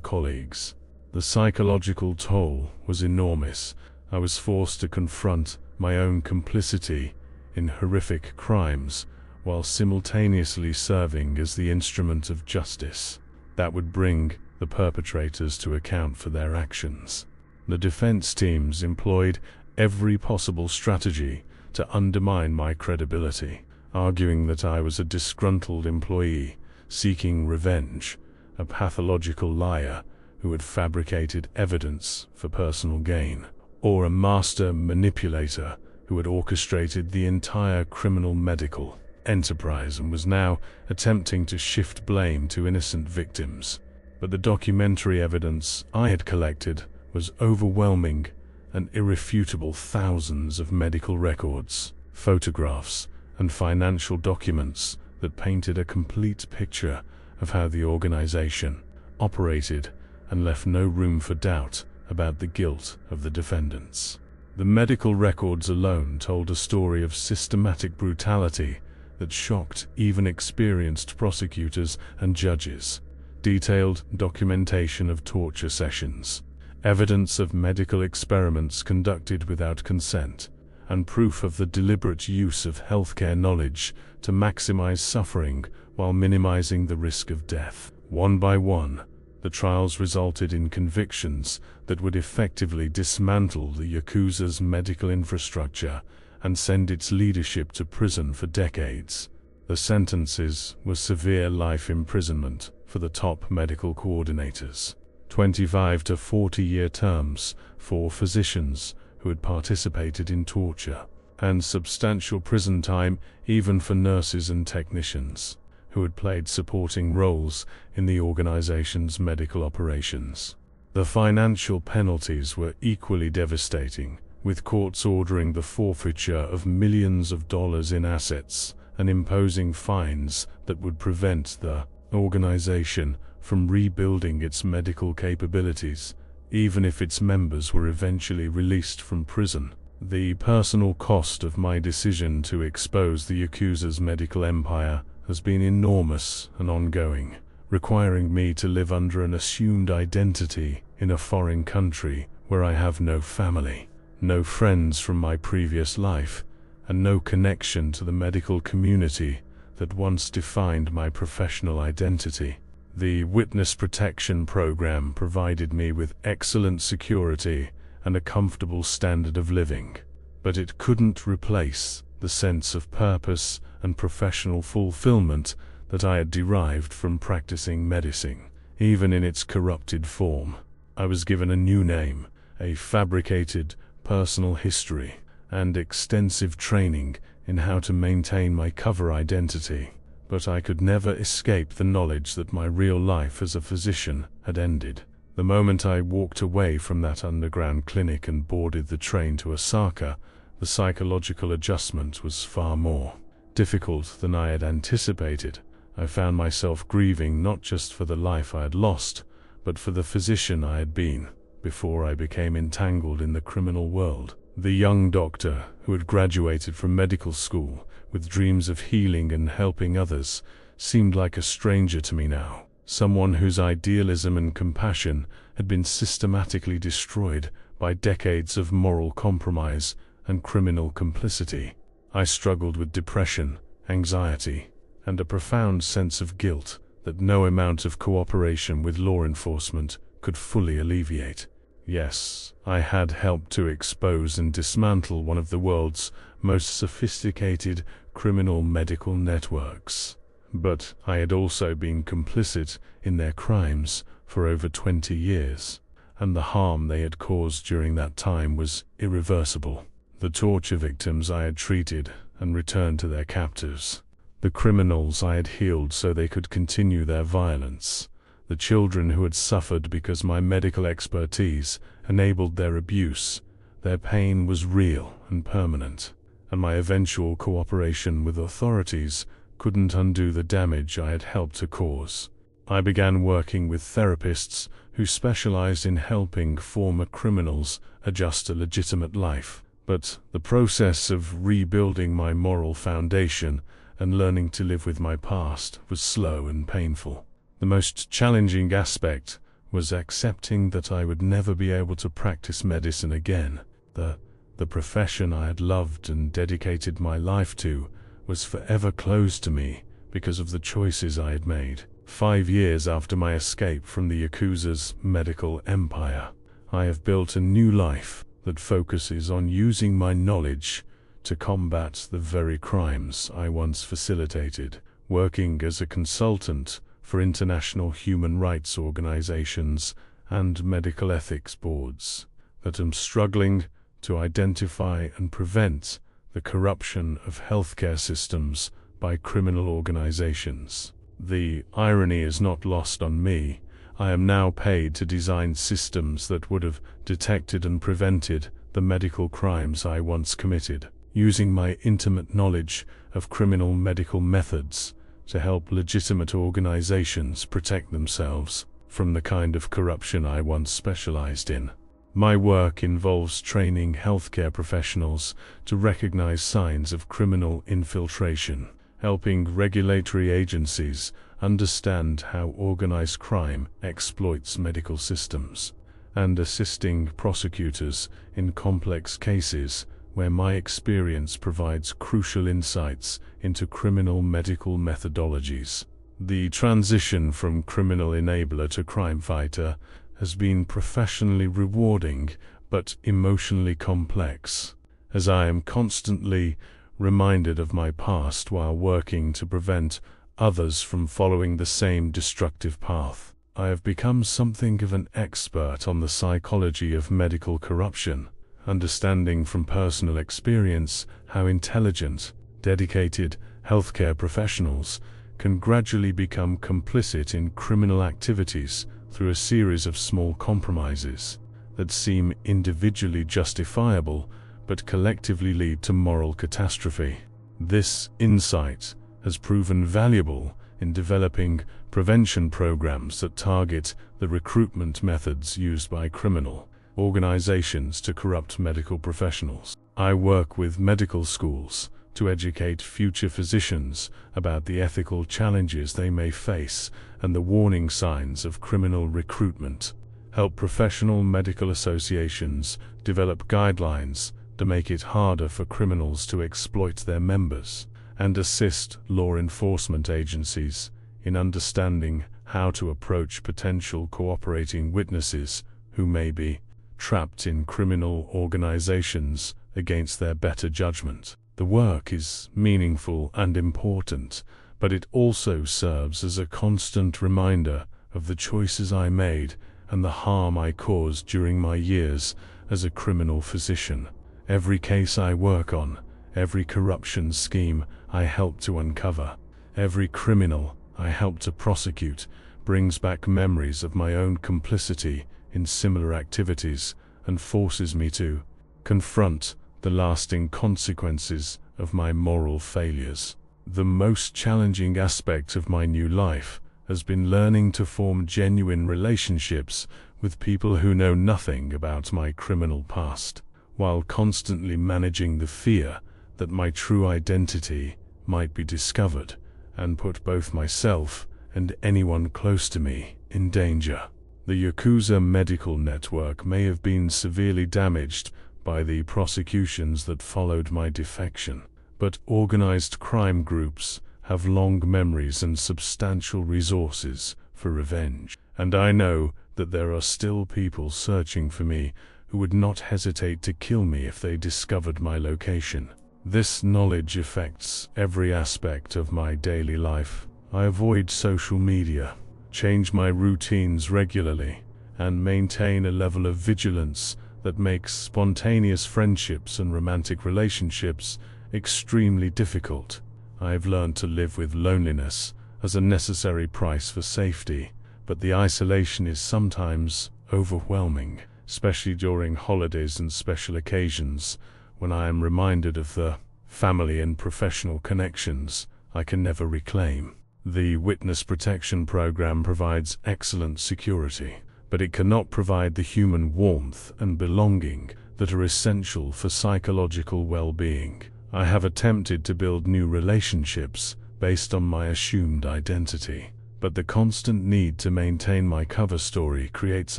colleagues. The psychological toll was enormous. I was forced to confront my own complicity in horrific crimes while simultaneously serving as the instrument of justice that would bring the perpetrators to account for their actions. The defense teams employed every possible strategy to undermine my credibility, arguing that I was a disgruntled employee seeking revenge, a pathological liar who had fabricated evidence for personal gain, or a master manipulator who had orchestrated the entire criminal medical enterprise and was now attempting to shift blame to innocent victims. But the documentary evidence I had collected was overwhelming and irrefutable. Thousands of medical records, photographs, and financial documents that painted a complete picture of how the organization operated and left no room for doubt about the guilt of the defendants. The medical records alone told a story of systematic brutality that shocked even experienced prosecutors and judges. Detailed documentation of torture sessions, evidence of medical experiments conducted without consent, and proof of the deliberate use of healthcare knowledge to maximize suffering while minimizing the risk of death. One by one, the trials resulted in convictions that would effectively dismantle the Yakuza's medical infrastructure and send its leadership to prison for decades. The sentences were severe life imprisonment for the top medical coordinators, 25 to 40-year terms for physicians who had participated in torture, and substantial prison time even for nurses and technicians who had played supporting roles in the organization's medical operations. The financial penalties were equally devastating, with courts ordering the forfeiture of millions of dollars in assets and imposing fines that would prevent the organization from rebuilding its medical capabilities, even if its members were eventually released from prison. The personal cost of my decision to expose the Yakuza's medical empire has been enormous and ongoing, requiring me to live under an assumed identity in a foreign country where I have no family, no friends from my previous life, and no connection to the medical community that once defined my professional identity. The witness protection program provided me with excellent security and a comfortable standard of living, but it couldn't replace the sense of purpose and professional fulfillment that I had derived from practicing medicine. Even in its corrupted form, I was given a new name, a fabricated personal history, and extensive training in how to maintain my cover identity. But I could never escape the knowledge that my real life as a physician had ended. The moment I walked away from that underground clinic and boarded the train to Osaka, the psychological adjustment was far more difficult than I had anticipated. I found myself grieving not just for the life I had lost, but for the physician I had been before I became entangled in the criminal world. The young doctor who had graduated from medical school with dreams of healing and helping others seemed like a stranger to me now, someone whose idealism and compassion had been systematically destroyed by decades of moral compromise and criminal complicity. I struggled with depression, anxiety, and a profound sense of guilt that no amount of cooperation with law enforcement could fully alleviate. Yes, I had helped to expose and dismantle one of the world's most sophisticated criminal medical networks, but I had also been complicit in their crimes for over 20 years, and the harm they had caused during that time was irreversible. The torture victims I had treated and returned to their captors, the criminals I had healed so they could continue their violence, the children who had suffered because my medical expertise enabled their abuse. Their pain was real and permanent, and my eventual cooperation with authorities couldn't undo the damage I had helped to cause. I began working with therapists who specialized in helping former criminals adjust to legitimate life, But the process of rebuilding my moral foundation and learning to live with my past was slow and painful. The most challenging aspect was accepting that I would never be able to practice medicine again. The profession I had loved and dedicated my life to was forever closed to me because of the choices I had made. 5 years after my escape from the Yakuza's medical empire, I have built a new life that focuses on using my knowledge to combat the very crimes I once facilitated, working as a consultant for international human rights organizations and medical ethics boards that am struggling to identify and prevent the corruption of healthcare systems by criminal organizations. The irony is not lost on me. I am now paid to design systems that would have detected and prevented the medical crimes I once committed, using my intimate knowledge of criminal medical methods to help legitimate organizations protect themselves from the kind of corruption I once specialized in. My work involves training healthcare professionals to recognize signs of criminal infiltration, helping regulatory agencies understand how organized crime exploits medical systems, and assisting prosecutors in complex cases where my experience provides crucial insights into criminal medical methodologies. The transition from criminal enabler to crime fighter has been professionally rewarding but emotionally complex, as I am constantly reminded of my past while working to prevent others from following the same destructive path. I have become something of an expert on the psychology of medical corruption, understanding from personal experience how intelligent, dedicated healthcare professionals can gradually become complicit in criminal activities through a series of small compromises that seem individually justifiable but collectively lead to moral catastrophe. This insight has proven valuable in developing prevention programs that target the recruitment methods used by criminal organizations to corrupt medical professionals. I work with medical schools to educate future physicians about the ethical challenges they may face and the warning signs of criminal recruitment, help professional medical associations develop guidelines to make it harder for criminals to exploit their members, and assist law enforcement agencies in understanding how to approach potential cooperating witnesses who may be trapped in criminal organizations against their better judgment. The work is meaningful and important, but it also serves as a constant reminder of the choices I made and the harm I caused during my years as a criminal physician. Every case I work on, every corruption scheme I help to uncover, every criminal I help to prosecute brings back memories of my own complicity in similar activities and forces me to confront the lasting consequences of my moral failures. The most challenging aspect of my new life has been learning to form genuine relationships with people who know nothing about my criminal past, while constantly managing the fear that my true identity might be discovered and put both myself and anyone close to me in danger. The Yakuza medical network may have been severely damaged by the prosecutions that followed my defection, but organized crime groups have long memories and substantial resources for revenge, and I know that there are still people searching for me who would not hesitate to kill me if they discovered my location. This knowledge affects every aspect of my daily life. I avoid social media, change my routines regularly, and maintain a level of vigilance that makes spontaneous friendships and romantic relationships extremely difficult. I have learned to live with loneliness as a necessary price for safety, but the isolation is sometimes overwhelming, especially during holidays and special occasions when I am reminded of the family and professional connections I can never reclaim. The Witness Protection Program provides excellent security, but it cannot provide the human warmth and belonging that are essential for psychological well-being. I have attempted to build new relationships based on my assumed identity, but the constant need to maintain my cover story creates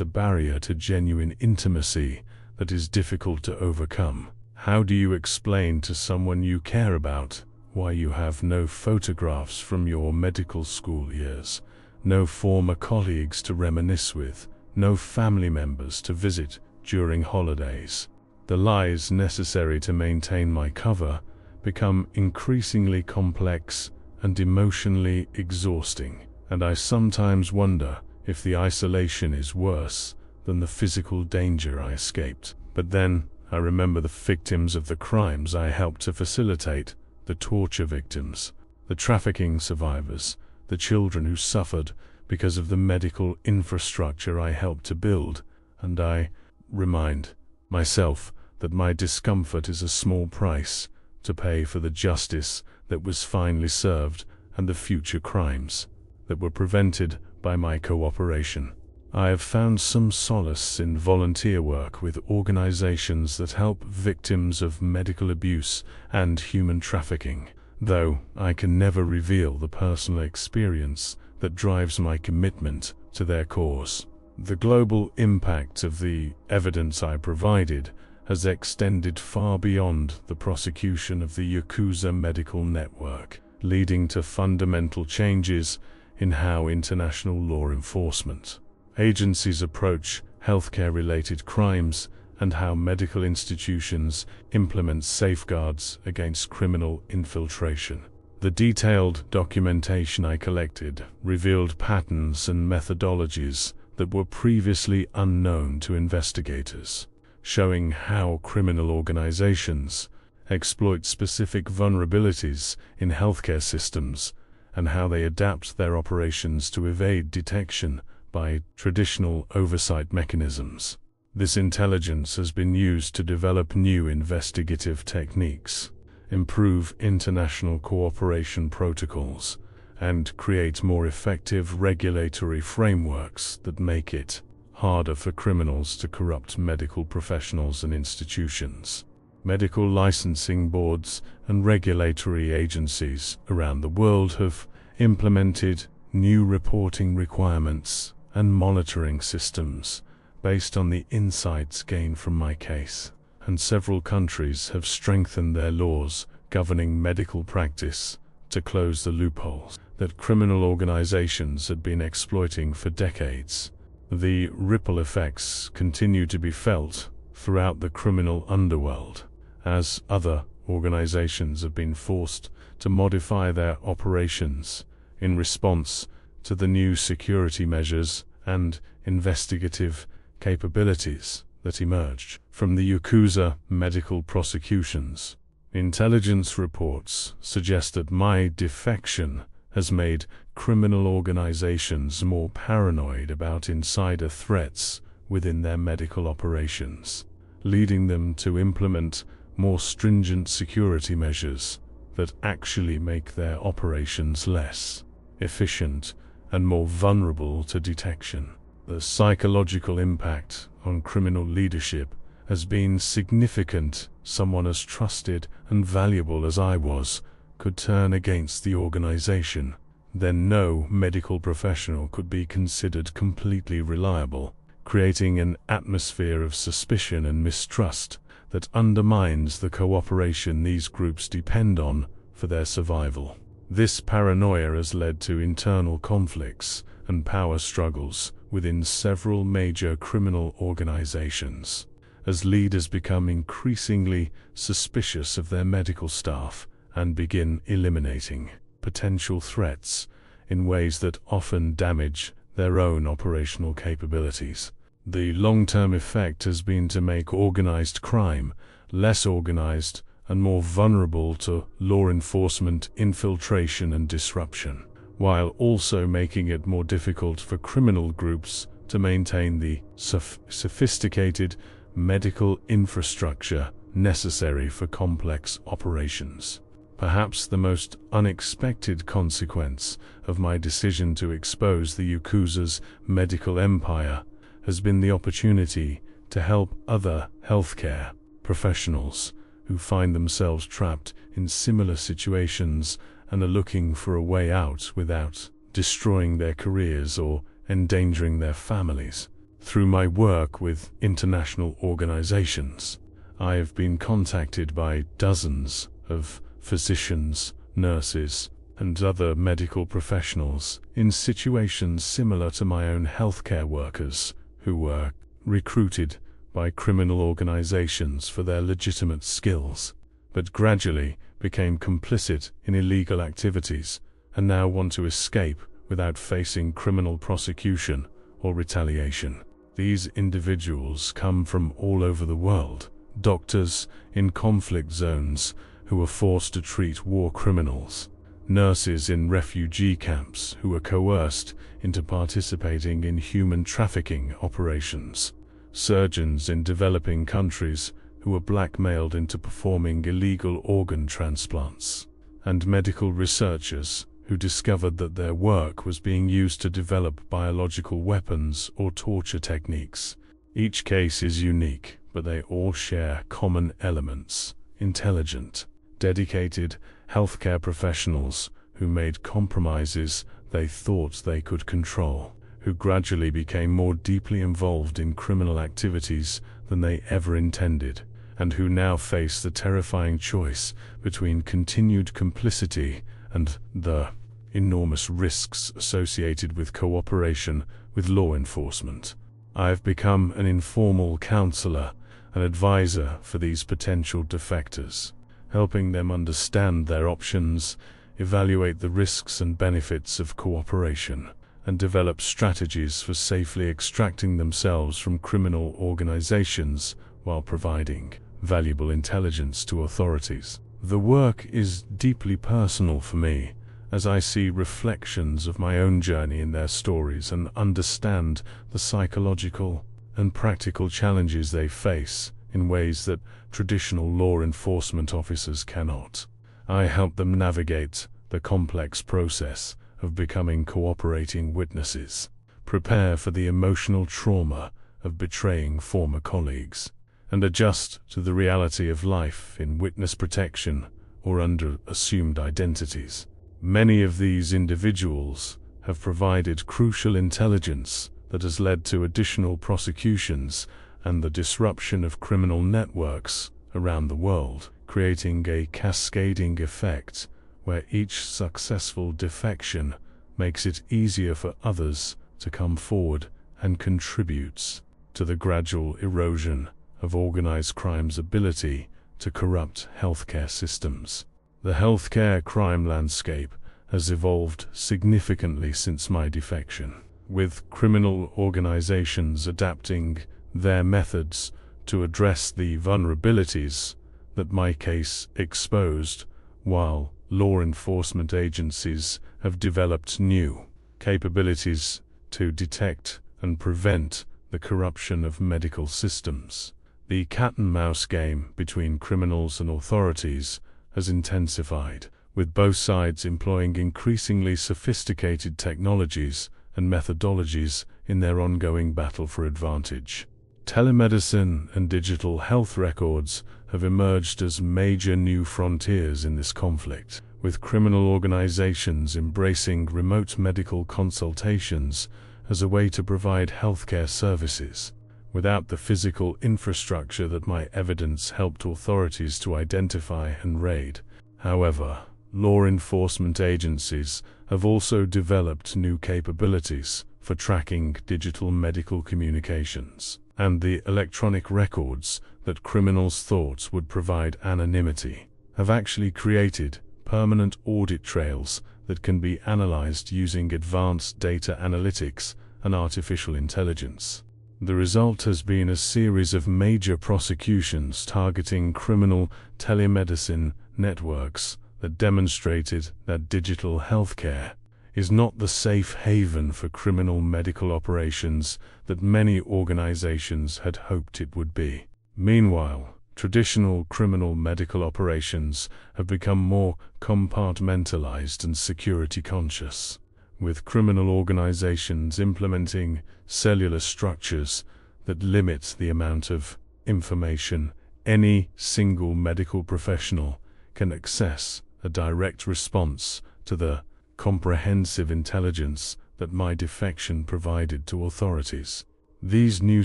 a barrier to genuine intimacy that is difficult to overcome. How do you explain to someone you care about why you have no photographs from your medical school years, no former colleagues to reminisce with, no family members to visit during holidays? The lies necessary to maintain my cover become increasingly complex and emotionally exhausting, and I sometimes wonder if the isolation is worse than the physical danger I escaped. But then I remember the victims of the crimes I helped to facilitate, the torture victims, the trafficking survivors, the children who suffered because of the medical infrastructure I helped to build, and I remind myself that my discomfort is a small price to pay for the justice that was finally served and the future crimes that were prevented by my cooperation. I have found some solace in volunteer work with organizations that help victims of medical abuse and human trafficking, though I can never reveal the personal experience that drives my commitment to their cause. The global impact of the evidence I provided has extended far beyond the prosecution of the Yakuza medical network, leading to fundamental changes in how international law enforcement agencies approach healthcare-related crimes and how medical institutions implement safeguards against criminal infiltration. The detailed documentation I collected revealed patterns and methodologies that were previously unknown to investigators, showing how criminal organizations exploit specific vulnerabilities in healthcare systems and how they adapt their operations to evade detection by traditional oversight mechanisms. This intelligence has been used to develop new investigative techniques, improve international cooperation protocols, and create more effective regulatory frameworks that make it harder for criminals to corrupt medical professionals and institutions. Medical licensing boards and regulatory agencies around the world have implemented new reporting requirements and monitoring systems based on the insights gained from my case, and several countries have strengthened their laws governing medical practice to close the loopholes that criminal organizations had been exploiting for decades. The ripple effects continue to be felt throughout the criminal underworld, as other organizations have been forced to modify their operations in response to the new security measures and investigative capabilities that emerged from the Yakuza medical prosecutions. Intelligence reports suggest that my defection has made criminal organizations more paranoid about insider threats within their medical operations, leading them to implement more stringent security measures that actually make their operations less efficient and more vulnerable to detection. The psychological impact on criminal leadership has been significant. Someone as trusted and valuable as I was could turn against the organization. Then no medical professional could be considered completely reliable, creating an atmosphere of suspicion and mistrust that undermines the cooperation these groups depend on for their survival. This paranoia has led to internal conflicts and power struggles within several major criminal organizations, as leaders become increasingly suspicious of their medical staff and begin eliminating potential threats in ways that often damage their own operational capabilities. The long-term effect has been to make organized crime less organized and more vulnerable to law enforcement infiltration and disruption, while also making it more difficult for criminal groups to maintain the sophisticated medical infrastructure necessary for complex operations. Perhaps the most unexpected consequence of my decision to expose the Yakuza's medical empire has been the opportunity to help other healthcare professionals who find themselves trapped in similar situations and are looking for a way out without destroying their careers or endangering their families. Through my work with international organizations, I have been contacted by dozens of physicians, nurses, and other medical professionals in situations similar to my own healthcare workers who were recruited by criminal organizations for their legitimate skills, but gradually became complicit in illegal activities and now want to escape without facing criminal prosecution or retaliation. These individuals come from all over the world, doctors in conflict zones who are forced to treat war criminals, nurses in refugee camps who are coerced into participating in human trafficking operations, surgeons in developing countries who are blackmailed into performing illegal organ transplants, and medical researchers who discovered that their work was being used to develop biological weapons or torture techniques. Each case is unique, but they all share common elements: intelligent, dedicated healthcare professionals who made compromises they thought they could control, who gradually became more deeply involved in criminal activities than they ever intended, and who now face the terrifying choice between continued complicity and the enormous risks associated with cooperation with law enforcement. I have become an informal counselor, an advisor for these potential defectors, helping them understand their options, evaluate the risks and benefits of cooperation, and develop strategies for safely extracting themselves from criminal organizations while providing valuable intelligence to authorities. The work is deeply personal for me, as I see reflections of my own journey in their stories and understand the psychological and practical challenges they face in ways that traditional law enforcement officers cannot. I help them navigate the complex process of becoming cooperating witnesses, prepare for the emotional trauma of betraying former colleagues, and adjust to the reality of life in witness protection or under assumed identities. Many of these individuals have provided crucial intelligence that has led to additional prosecutions and the disruption of criminal networks around the world, creating a cascading effect where each successful defection makes it easier for others to come forward and contributes to the gradual erosion of organized crime's ability to corrupt healthcare systems. The healthcare crime landscape has evolved significantly since my defection, with criminal organizations adapting their methods to address the vulnerabilities that my case exposed, while law enforcement agencies have developed new capabilities to detect and prevent the corruption of medical systems. The cat-and-mouse game between criminals and authorities has intensified, with both sides employing increasingly sophisticated technologies and methodologies in their ongoing battle for advantage. Telemedicine and digital health records have emerged as major new frontiers in this conflict, with criminal organizations embracing remote medical consultations as a way to provide healthcare services, without the physical infrastructure that my evidence helped authorities to identify and raid. However, law enforcement agencies have also developed new capabilities for tracking digital medical communications, and the electronic records that criminals thought would provide anonymity have actually created permanent audit trails that can be analyzed using advanced data analytics and artificial intelligence. The result has been a series of major prosecutions targeting criminal telemedicine networks that demonstrated that digital healthcare is not the safe haven for criminal medical operations that many organizations had hoped it would be. Meanwhile, traditional criminal medical operations have become more compartmentalized and security conscious, with criminal organizations implementing cellular structures that limit the amount of information any single medical professional can access, a direct response to the comprehensive intelligence that my defection provided to authorities. These new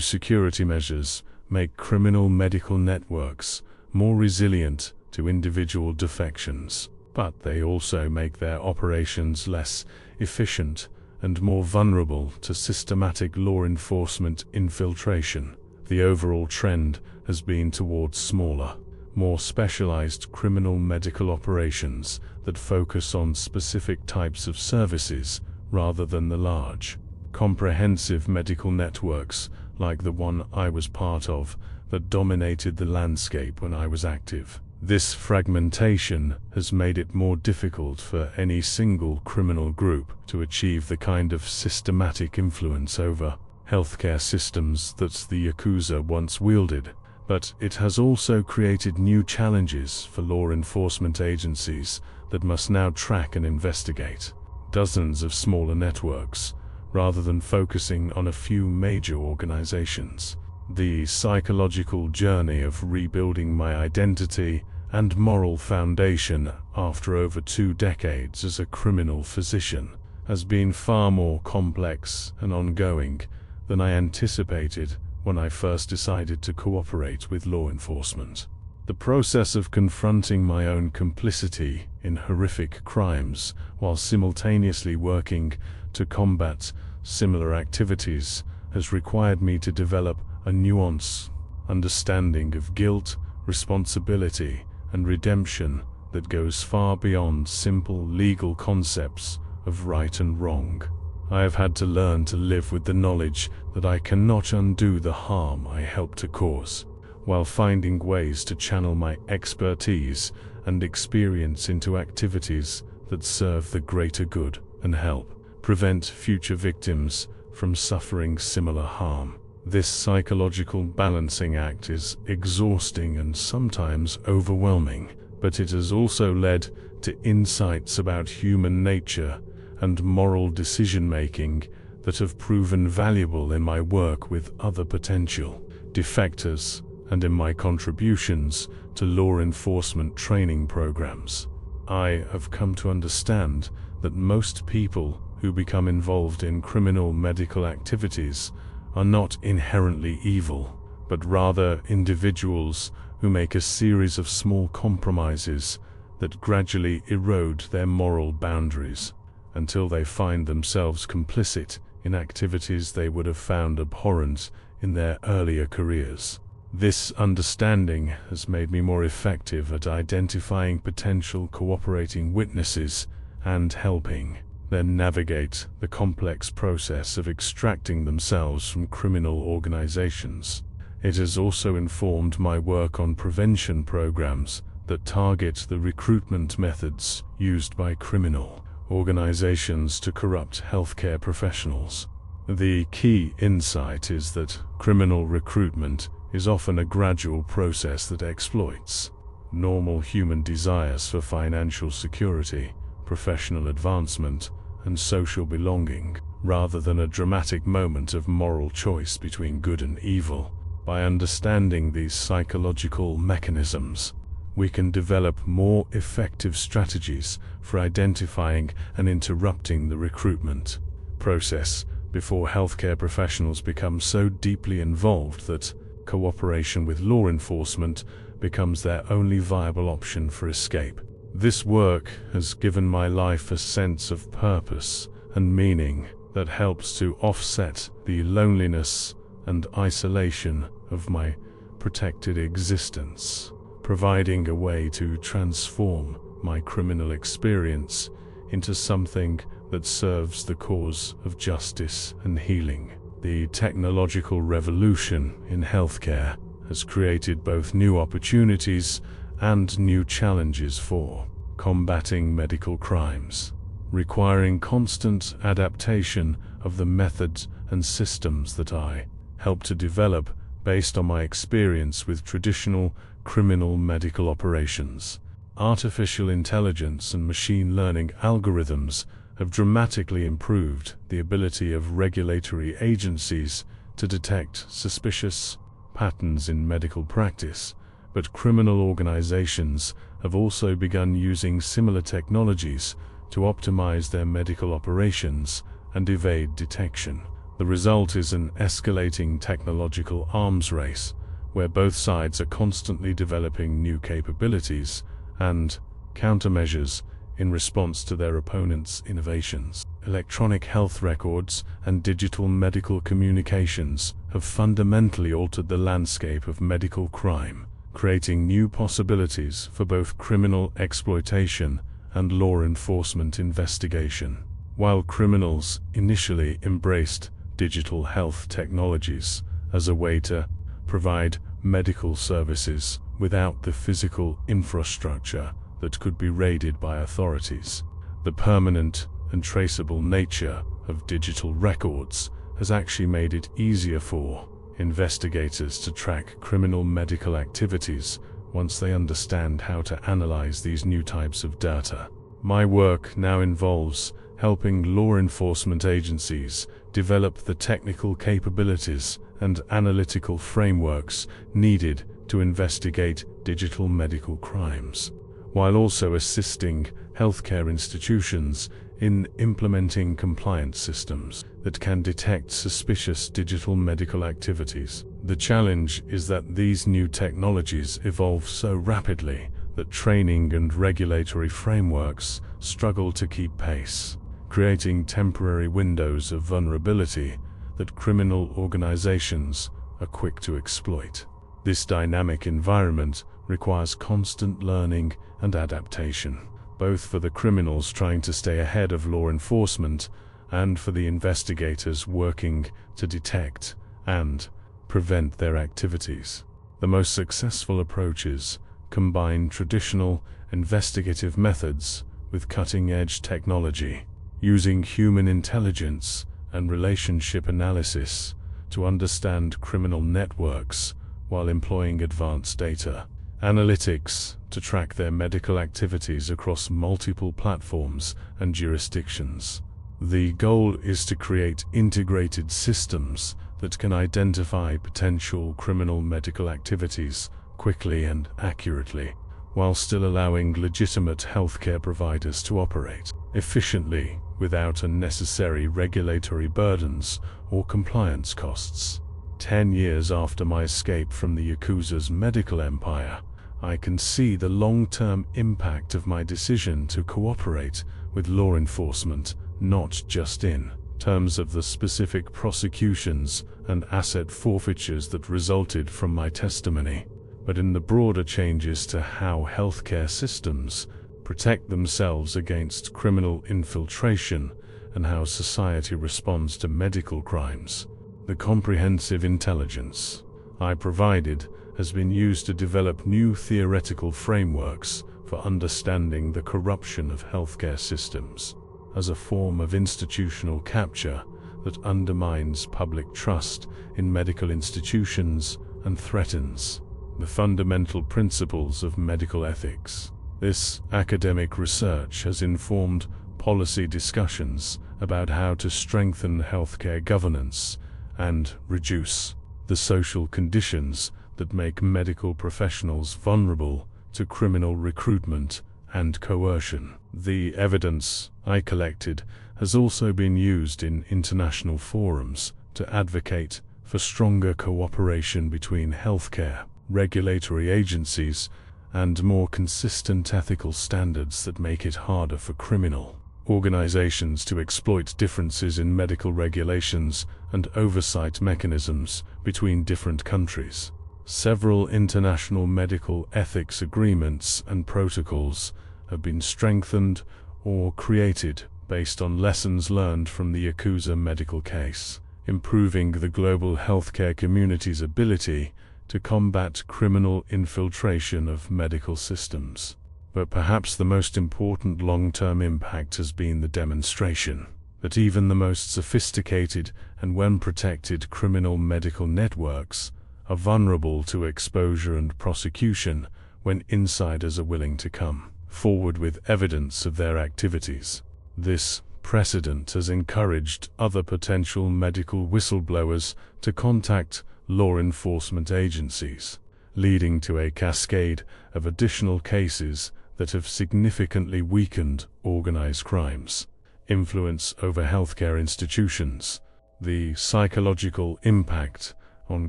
security measures make criminal medical networks more resilient to individual defections, but they also make their operations less efficient and more vulnerable to systematic law enforcement infiltration. The overall trend has been towards smaller, more specialized criminal medical operations that focus on specific types of services rather than the large, comprehensive medical networks like the one I was part of that dominated the landscape when I was active. This fragmentation has made it more difficult for any single criminal group to achieve the kind of systematic influence over healthcare systems that the Yakuza once wielded, but it has also created new challenges for law enforcement agencies that must now track and investigate dozens of smaller networks, rather than focusing on a few major organizations. The psychological journey of rebuilding my identity and moral foundation after over 2 decades as a criminal physician has been far more complex and ongoing than I anticipated when I first decided to cooperate with law enforcement. The process of confronting my own complicity in horrific crimes while simultaneously working to combat similar activities has required me to develop a nuanced understanding of guilt, responsibility, and redemption that goes far beyond simple legal concepts of right and wrong. I have had to learn to live with the knowledge that I cannot undo the harm I helped to cause, while finding ways to channel my expertise and experience into activities that serve the greater good and help prevent future victims from suffering similar harm. This psychological balancing act is exhausting and sometimes overwhelming, but it has also led to insights about human nature and moral decision-making that have proven valuable in my work with other potential defectors and in my contributions to law enforcement training programs. I have come to understand that most people who become involved in criminal medical activities are not inherently evil, but rather individuals who make a series of small compromises that gradually erode their moral boundaries until they find themselves complicit in activities they would have found abhorrent in their earlier careers. This understanding has made me more effective at identifying potential cooperating witnesses and helping them navigate the complex process of extracting themselves from criminal organizations. It has also informed my work on prevention programs that target the recruitment methods used by criminal organizations to corrupt healthcare professionals. The key insight is that criminal recruitment is often a gradual process that exploits normal human desires for financial security, professional advancement, and social belonging, rather than a dramatic moment of moral choice between good and evil. By understanding these psychological mechanisms, we can develop more effective strategies for identifying and interrupting the recruitment process before healthcare professionals become so deeply involved that cooperation with law enforcement becomes their only viable option for escape. This work has given my life a sense of purpose and meaning that helps to offset the loneliness and isolation of my protected existence, providing a way to transform my criminal experience into something that serves the cause of justice and healing. The technological revolution in healthcare has created both new opportunities and new challenges for combating medical crimes, requiring constant adaptation of the methods and systems that I help to develop based on my experience with traditional criminal medical operations. Artificial intelligence and machine learning algorithms have dramatically improved the ability of regulatory agencies to detect suspicious patterns in medical practice, but criminal organizations have also begun using similar technologies to optimize their medical operations and evade detection. The result is an escalating technological arms race, where both sides are constantly developing new capabilities and countermeasures in response to their opponents' innovations. Electronic health records and digital medical communications have fundamentally altered the landscape of medical crime, creating new possibilities for both criminal exploitation and law enforcement investigation. While criminals initially embraced digital health technologies as a way to provide medical services without the physical infrastructure that could be raided by authorities, the permanent and traceable nature of digital records has actually made it easier for investigators to track criminal medical activities once they understand how to analyze these new types of data. My work now involves helping law enforcement agencies develop the technical capabilities and analytical frameworks needed to investigate digital medical crimes, while also assisting healthcare institutions in implementing compliance systems that can detect suspicious digital medical activities. The challenge is that these new technologies evolve so rapidly that training and regulatory frameworks struggle to keep pace, creating temporary windows of vulnerability that criminal organizations are quick to exploit. This dynamic environment requires constant learning and adaptation, both for the criminals trying to stay ahead of law enforcement and for the investigators working to detect and prevent their activities. The most successful approaches combine traditional investigative methods with cutting-edge technology, using human intelligence and relationship analysis to understand criminal networks while employing advanced data analytics to track their medical activities across multiple platforms and jurisdictions. The goal is to create integrated systems that can identify potential criminal medical activities quickly and accurately, while still allowing legitimate healthcare providers to operate efficiently without unnecessary regulatory burdens or compliance costs. 10 years after my escape from the Yakuza's medical empire, I can see the long-term impact of my decision to cooperate with law enforcement, not just in terms of the specific prosecutions and asset forfeitures that resulted from my testimony, but in the broader changes to how healthcare systems protect themselves against criminal infiltration and how society responds to medical crimes. The comprehensive intelligence I provided has been used to develop new theoretical frameworks for understanding the corruption of healthcare systems as a form of institutional capture that undermines public trust in medical institutions and threatens the fundamental principles of medical ethics. This academic research has informed policy discussions about how to strengthen healthcare governance and reduce the social conditions that make medical professionals vulnerable to criminal recruitment and coercion. The evidence I collected has also been used in international forums to advocate for stronger cooperation between healthcare regulatory agencies and more consistent ethical standards that make it harder for criminal organizations to exploit differences in medical regulations and oversight mechanisms between different countries. Several international medical ethics agreements and protocols have been strengthened or created based on lessons learned from the Yakuza medical case, improving the global healthcare community's ability to combat criminal infiltration of medical systems. But perhaps the most important long-term impact has been the demonstration that even the most sophisticated and well-protected criminal medical networks are vulnerable to exposure and prosecution when insiders are willing to come forward with evidence of their activities. This precedent has encouraged other potential medical whistleblowers to contact law enforcement agencies, leading to a cascade of additional cases that have significantly weakened organized crime's influence over healthcare institutions. The psychological impact on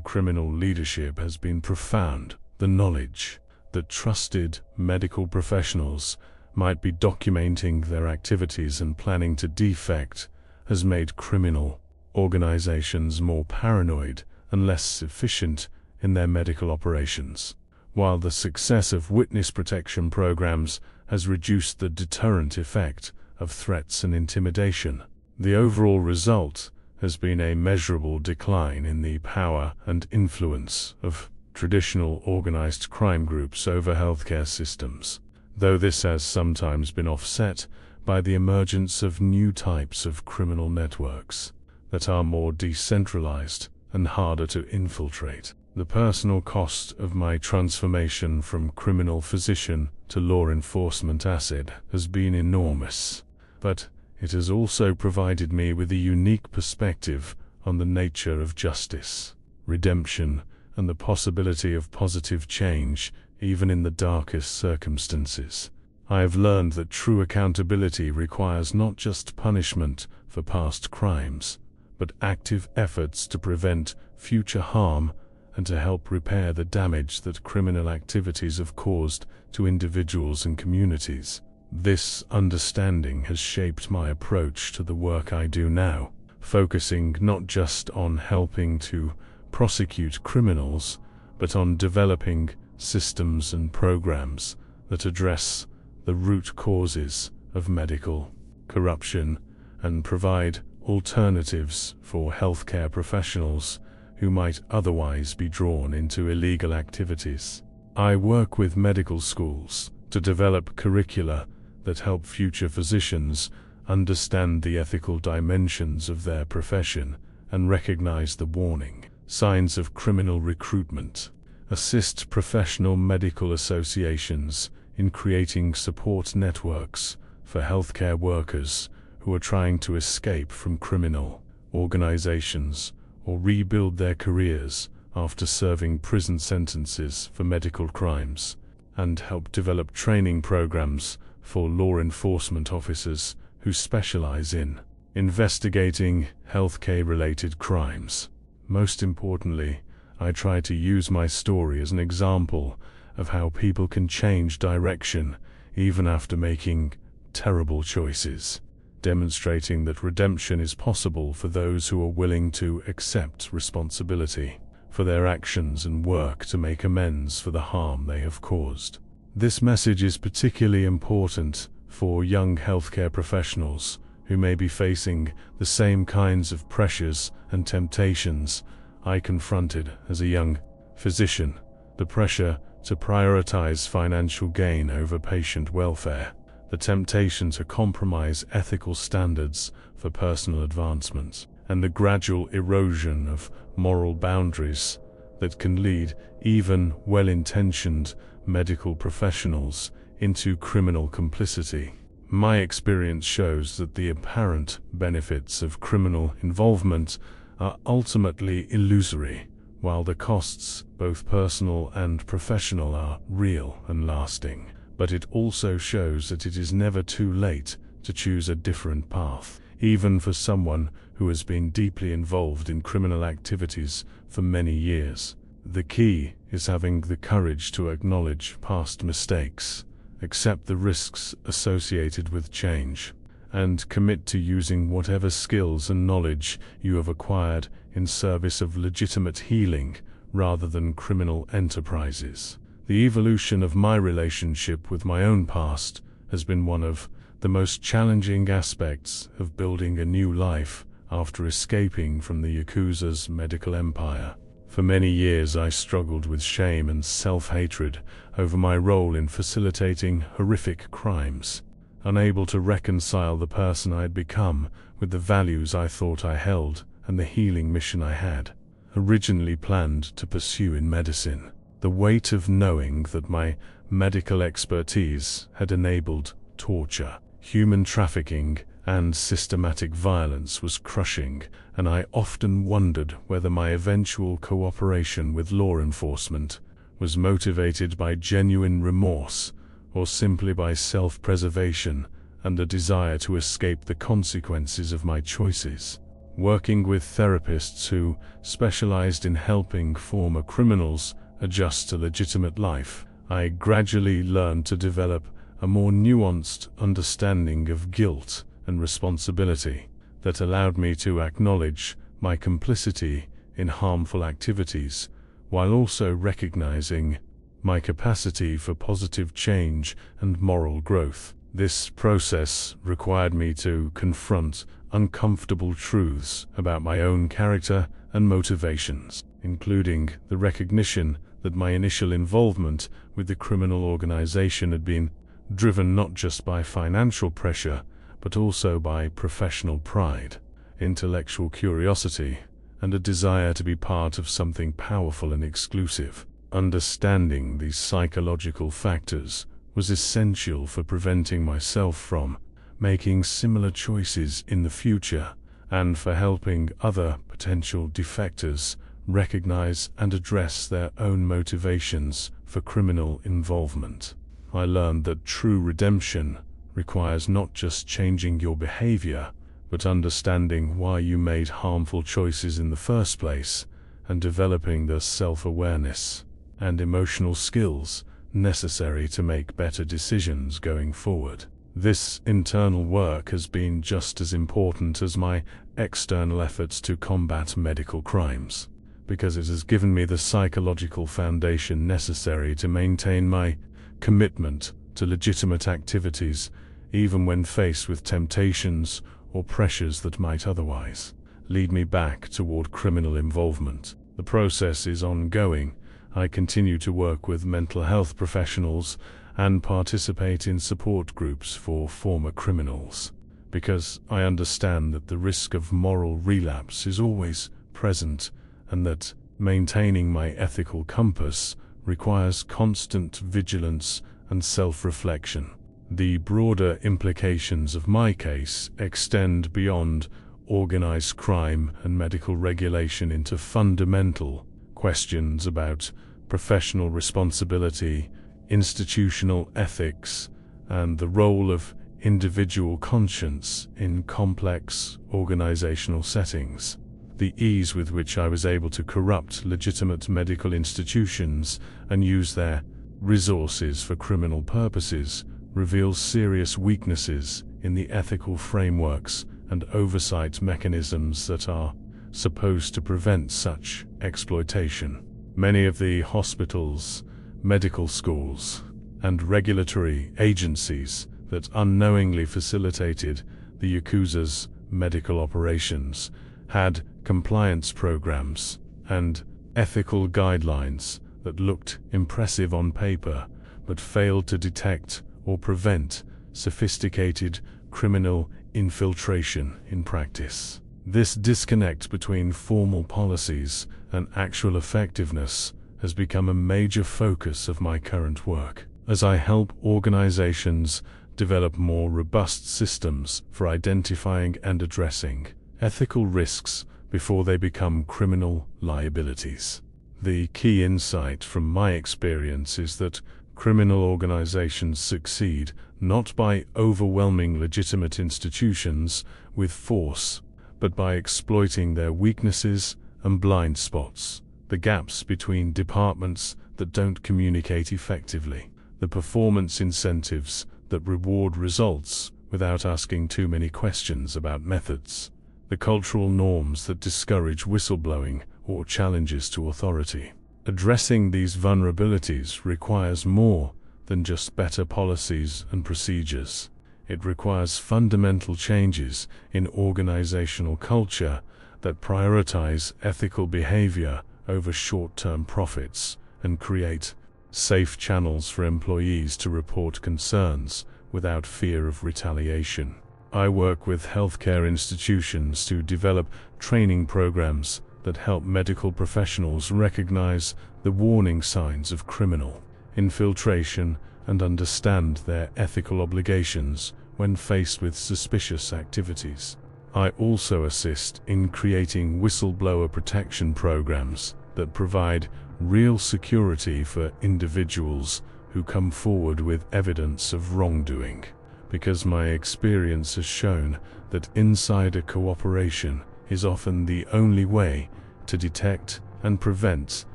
criminal leadership has been profound. The knowledge that trusted medical professionals might be documenting their activities and planning to defect has made criminal organizations more paranoid and less efficient in their medical operations, while the success of witness protection programs has reduced the deterrent effect of threats and intimidation. The overall result has been a measurable decline in the power and influence of traditional organized crime groups over healthcare systems, though this has sometimes been offset by the emergence of new types of criminal networks that are more decentralized and harder to infiltrate. The personal cost of my transformation from criminal physician to law enforcement asset has been enormous, but it has also provided me with a unique perspective on the nature of justice, redemption, and the possibility of positive change, even in the darkest circumstances. I have learned that true accountability requires not just punishment for past crimes, but active efforts to prevent future harm and to help repair the damage that criminal activities have caused to individuals and communities. This understanding has shaped my approach to the work I do now, focusing not just on helping to prosecute criminals, but on developing systems and programs that address the root causes of medical corruption and provide alternatives for healthcare professionals who might otherwise be drawn into illegal activities. I work with medical schools to develop curricula that help future physicians understand the ethical dimensions of their profession and recognize the warning signs of criminal recruitment, assist professional medical associations in creating support networks for healthcare workers who are trying to escape from criminal organizations or rebuild their careers after serving prison sentences for medical crimes, and help develop training programs for law enforcement officers who specialize in investigating healthcare-related crimes. Most importantly, I try to use my story as an example of how people can change direction even after making terrible choices, demonstrating that redemption is possible for those who are willing to accept responsibility for their actions and work to make amends for the harm they have caused. This message is particularly important for young healthcare professionals who may be facing the same kinds of pressures and temptations I confronted as a young physician. The pressure to prioritize financial gain over patient welfare, the temptation to compromise ethical standards for personal advancement, and the gradual erosion of moral boundaries that can lead even well-intentioned medical professionals into criminal complicity. My experience shows that the apparent benefits of criminal involvement are ultimately illusory, while the costs, both personal and professional, are real and lasting. But it also shows that it is never too late to choose a different path, even for someone who has been deeply involved in criminal activities for many years. The key is having the courage to acknowledge past mistakes, accept the risks associated with change, and commit to using whatever skills and knowledge you have acquired in service of legitimate healing rather than criminal enterprises. The evolution of my relationship with my own past has been one of the most challenging aspects of building a new life after escaping from the Yakuza's medical empire. For many years I struggled with shame and self-hatred over my role in facilitating horrific crimes, unable to reconcile the person I had become with the values I thought I held and the healing mission I had originally planned to pursue in medicine. The weight of knowing that my medical expertise had enabled torture, human trafficking, and systematic violence was crushing, and I often wondered whether my eventual cooperation with law enforcement was motivated by genuine remorse or simply by self-preservation and a desire to escape the consequences of my choices. Working with therapists who specialized in helping former criminals adjust to legitimate life, I gradually learned to develop a more nuanced understanding of guilt and responsibility that allowed me to acknowledge my complicity in harmful activities while also recognizing my capacity for positive change and moral growth. This process required me to confront uncomfortable truths about my own character and motivations, including the recognition that my initial involvement with the criminal organization had been driven not just by financial pressure, but also by professional pride, intellectual curiosity, and a desire to be part of something powerful and exclusive. Understanding these psychological factors was essential for preventing myself from making similar choices in the future, and for helping other potential defectors recognize and address their own motivations for criminal involvement. I learned that true redemption requires not just changing your behavior, but understanding why you made harmful choices in the first place, and developing the self-awareness and emotional skills necessary to make better decisions going forward. This internal work has been just as important as my external efforts to combat medical crimes, because it has given me the psychological foundation necessary to maintain my commitment to legitimate activities, even when faced with temptations or pressures that might otherwise lead me back toward criminal involvement. The process is ongoing. I continue to work with mental health professionals and participate in support groups for former criminals, because I understand that the risk of moral relapse is always present, and that maintaining my ethical compass requires constant vigilance and self-reflection. The broader implications of my case extend beyond organized crime and medical regulation into fundamental questions about professional responsibility, institutional ethics, and the role of individual conscience in complex organizational settings. The ease with which I was able to corrupt legitimate medical institutions and use their resources for criminal purposes reveals serious weaknesses in the ethical frameworks and oversight mechanisms that are supposed to prevent such exploitation. Many of the hospitals, medical schools, and regulatory agencies that unknowingly facilitated the Yakuza's medical operations had compliance programs and ethical guidelines that looked impressive on paper, but failed to detect or prevent sophisticated criminal infiltration in practice. This disconnect between formal policies and actual effectiveness has become a major focus of my current work, as I help organizations develop more robust systems for identifying and addressing ethical risks before they become criminal liabilities. The key insight from my experience is that criminal organizations succeed not by overwhelming legitimate institutions with force, but by exploiting their weaknesses and blind spots, the gaps between departments that don't communicate effectively, the performance incentives that reward results without asking too many questions about methods, the cultural norms that discourage whistleblowing or challenges to authority. Addressing these vulnerabilities requires more than just better policies and procedures. It requires fundamental changes in organizational culture that prioritize ethical behavior over short-term profits and create safe channels for employees to report concerns without fear of retaliation. I work with healthcare institutions to develop training programs that help medical professionals recognize the warning signs of criminal infiltration and understand their ethical obligations when faced with suspicious activities. I also assist in creating whistleblower protection programs that provide real security for individuals who come forward with evidence of wrongdoing, because my experience has shown that insider cooperation is often the only way to detect and prevent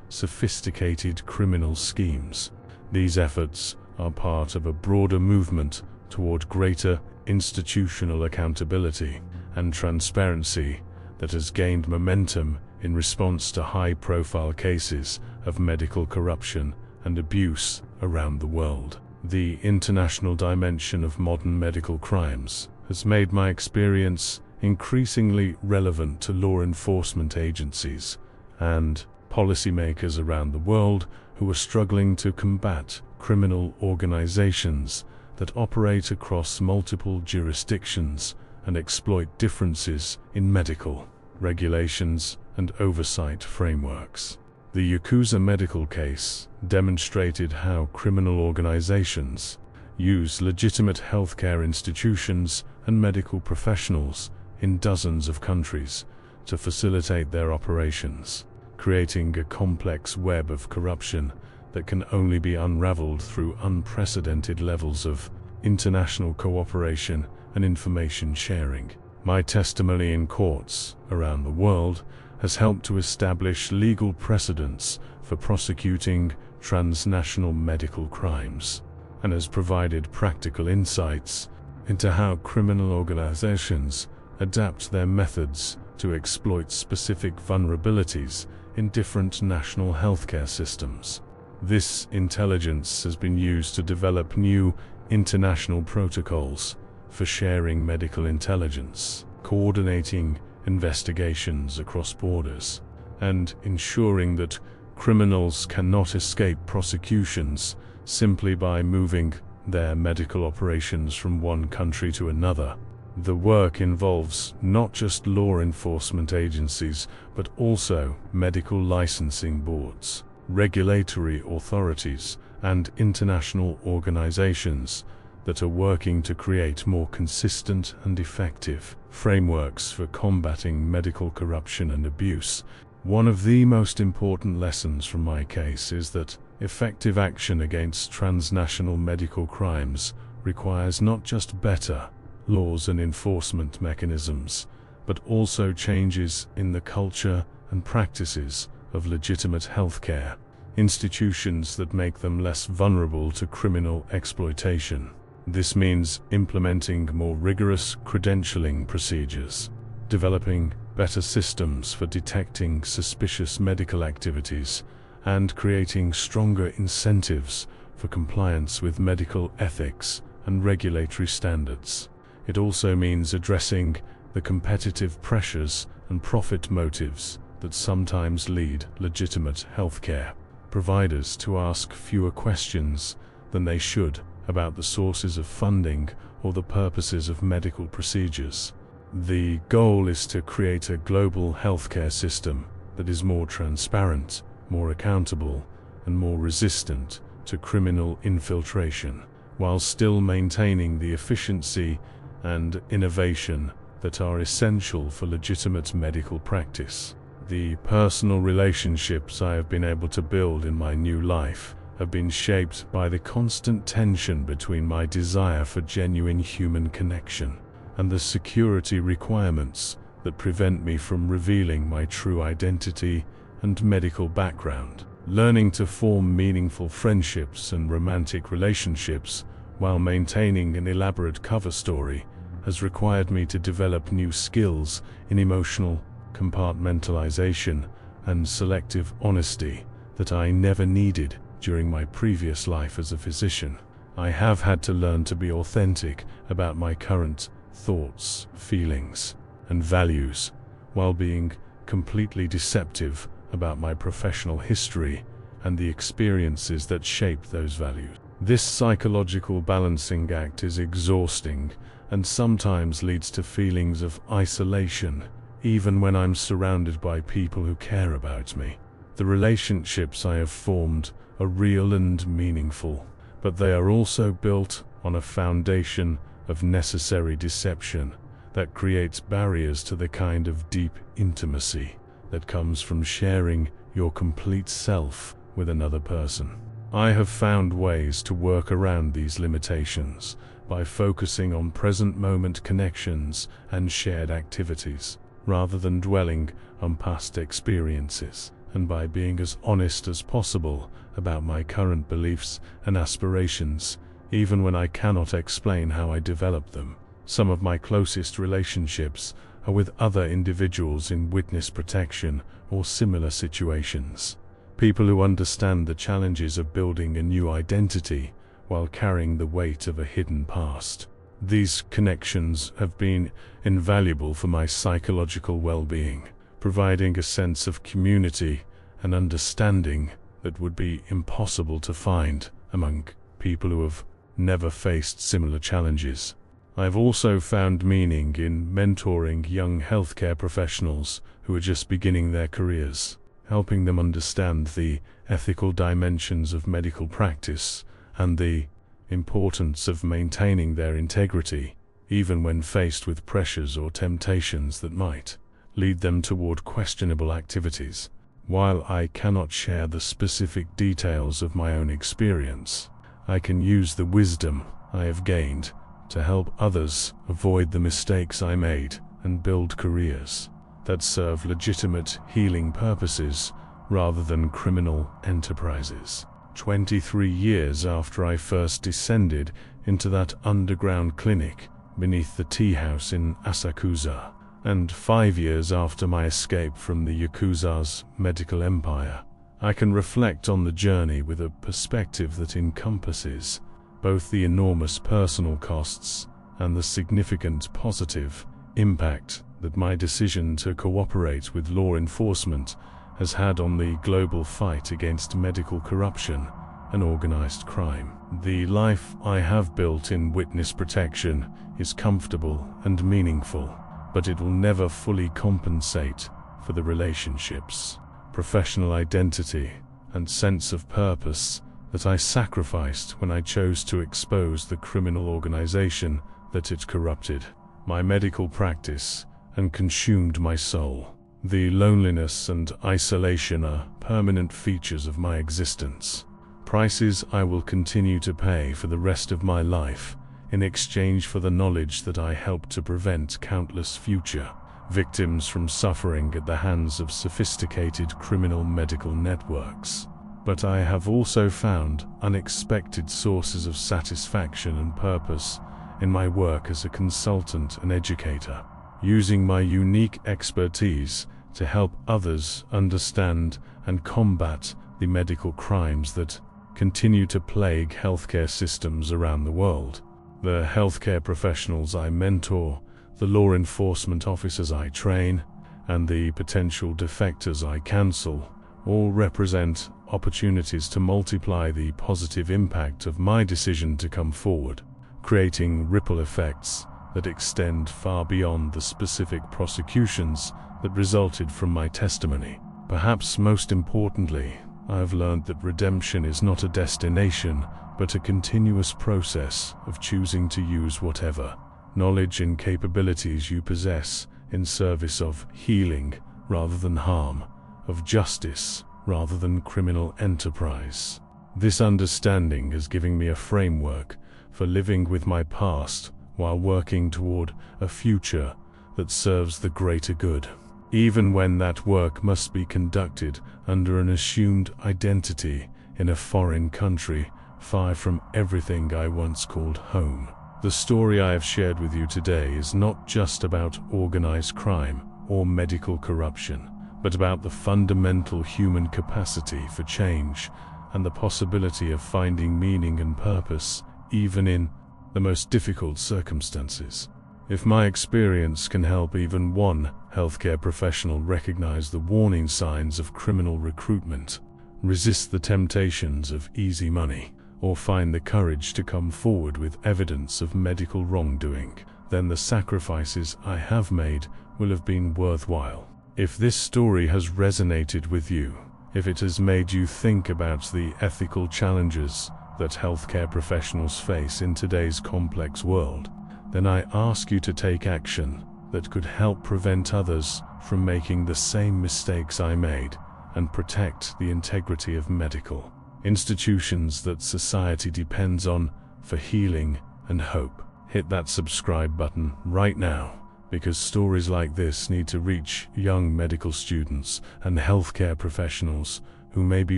sophisticated criminal schemes. These efforts are part of a broader movement toward greater institutional accountability and transparency that has gained momentum in response to high-profile cases of medical corruption and abuse around the world. The international dimension of modern medical crimes has made my experience increasingly relevant to law enforcement agencies and policymakers around the world who are struggling to combat criminal organizations that operate across multiple jurisdictions and exploit differences in medical regulations and oversight frameworks. The Yakuza medical case demonstrated how criminal organizations use legitimate healthcare institutions and medical professionals in dozens of countries to facilitate their operations, creating a complex web of corruption that can only be unraveled through unprecedented levels of international cooperation and information sharing. My testimony in courts around the world has helped to establish legal precedents for prosecuting transnational medical crimes, and has provided practical insights into how criminal organizations adapt their methods to exploit specific vulnerabilities in different national healthcare systems. This intelligence has been used to develop new international protocols for sharing medical intelligence, coordinating investigations across borders, and ensuring that criminals cannot escape prosecutions simply by moving their medical operations from one country to another. The work involves not just law enforcement agencies, but also medical licensing boards, regulatory authorities, and international organizations that are working to create more consistent and effective frameworks for combating medical corruption and abuse. One of the most important lessons from my case is that effective action against transnational medical crimes requires not just better laws and enforcement mechanisms, but also changes in the culture and practices of legitimate healthcare institutions that make them less vulnerable to criminal exploitation. This means implementing more rigorous credentialing procedures, developing better systems for detecting suspicious medical activities, and creating stronger incentives for compliance with medical ethics and regulatory standards. It also means addressing the competitive pressures and profit motives that sometimes lead legitimate healthcare providers to ask fewer questions than they should about the sources of funding or the purposes of medical procedures. The goal is to create a global healthcare system that is more transparent, more accountable, and more resistant to criminal infiltration, while still maintaining the efficiency and innovation that are essential for legitimate medical practice. The personal relationships I have been able to build in my new life have been shaped by the constant tension between my desire for genuine human connection and the security requirements that prevent me from revealing my true identity and medical background. Learning to form meaningful friendships and romantic relationships while maintaining an elaborate cover story has required me to develop new skills in emotional compartmentalization and selective honesty that I never needed during my previous life as a physician. I have had to learn to be authentic about my current thoughts, feelings, and values, while being completely deceptive about my professional history and the experiences that shape those values. This psychological balancing act is exhausting and sometimes leads to feelings of isolation, even when I'm surrounded by people who care about me. The relationships I have formed are real and meaningful, but they are also built on a foundation of necessary deception that creates barriers to the kind of deep intimacy that comes from sharing your complete self with another person. I have found ways to work around these limitations by focusing on present moment connections and shared activities, rather than dwelling on past experiences, and by being as honest as possible about my current beliefs and aspirations, even when I cannot explain how I developed them. Some of my closest relationships are with other individuals in witness protection or similar situations. People who understand the challenges of building a new identity while carrying the weight of a hidden past. These connections have been invaluable for my psychological well-being, providing a sense of community and understanding that would be impossible to find among people who have never faced similar challenges. I've also found meaning in mentoring young healthcare professionals who are just beginning their careers, helping them understand the ethical dimensions of medical practice and the importance of maintaining their integrity, even when faced with pressures or temptations that might lead them toward questionable activities. While I cannot share the specific details of my own experience, I can use the wisdom I have gained to help others avoid the mistakes I made and build careers that serve legitimate healing purposes rather than criminal enterprises. 23 years after I first descended into that underground clinic beneath the tea house in Asakusa, and 5 years after my escape from the Yakuza's medical empire, I can reflect on the journey with a perspective that encompasses both the enormous personal costs and the significant positive impact that my decision to cooperate with law enforcement has had on the global fight against medical corruption and organized crime. The life I have built in witness protection is comfortable and meaningful, but it will never fully compensate for the relationships, professional identity, and sense of purpose that I sacrificed when I chose to expose the criminal organization that it corrupted my medical practice and consumed my soul. The loneliness and isolation are permanent features of my existence, prices I will continue to pay for the rest of my life in exchange for the knowledge that I helped to prevent countless future victims from suffering at the hands of sophisticated criminal medical networks. But I have also found unexpected sources of satisfaction and purpose in my work as a consultant and educator, using my unique expertise to help others understand and combat the medical crimes that continue to plague healthcare systems around the world. The healthcare professionals I mentor, the law enforcement officers I train, and the potential defectors I counsel all represent opportunities to multiply the positive impact of my decision to come forward, creating ripple effects that extend far beyond the specific prosecutions that resulted from my testimony. Perhaps most importantly, I have learned that redemption is not a destination, but a continuous process of choosing to use whatever knowledge and capabilities you possess in service of healing rather than harm, of justice rather than criminal enterprise. This understanding has given me a framework for living with my past while working toward a future that serves the greater good, even when that work must be conducted under an assumed identity in a foreign country far from everything I once called home. The story I have shared with you today is not just about organized crime or medical corruption, but about the fundamental human capacity for change and the possibility of finding meaning and purpose even in the most difficult circumstances. If my experience can help even one healthcare professional recognize the warning signs of criminal recruitment, resist the temptations of easy money, or find the courage to come forward with evidence of medical wrongdoing, then the sacrifices I have made will have been worthwhile. If this story has resonated with you, if it has made you think about the ethical challenges that healthcare professionals face in today's complex world, then I ask you to take action that could help prevent others from making the same mistakes I made and protect the integrity of medical institutions that society depends on for healing and hope. Hit that subscribe button right now, because stories like this need to reach young medical students and healthcare professionals who may be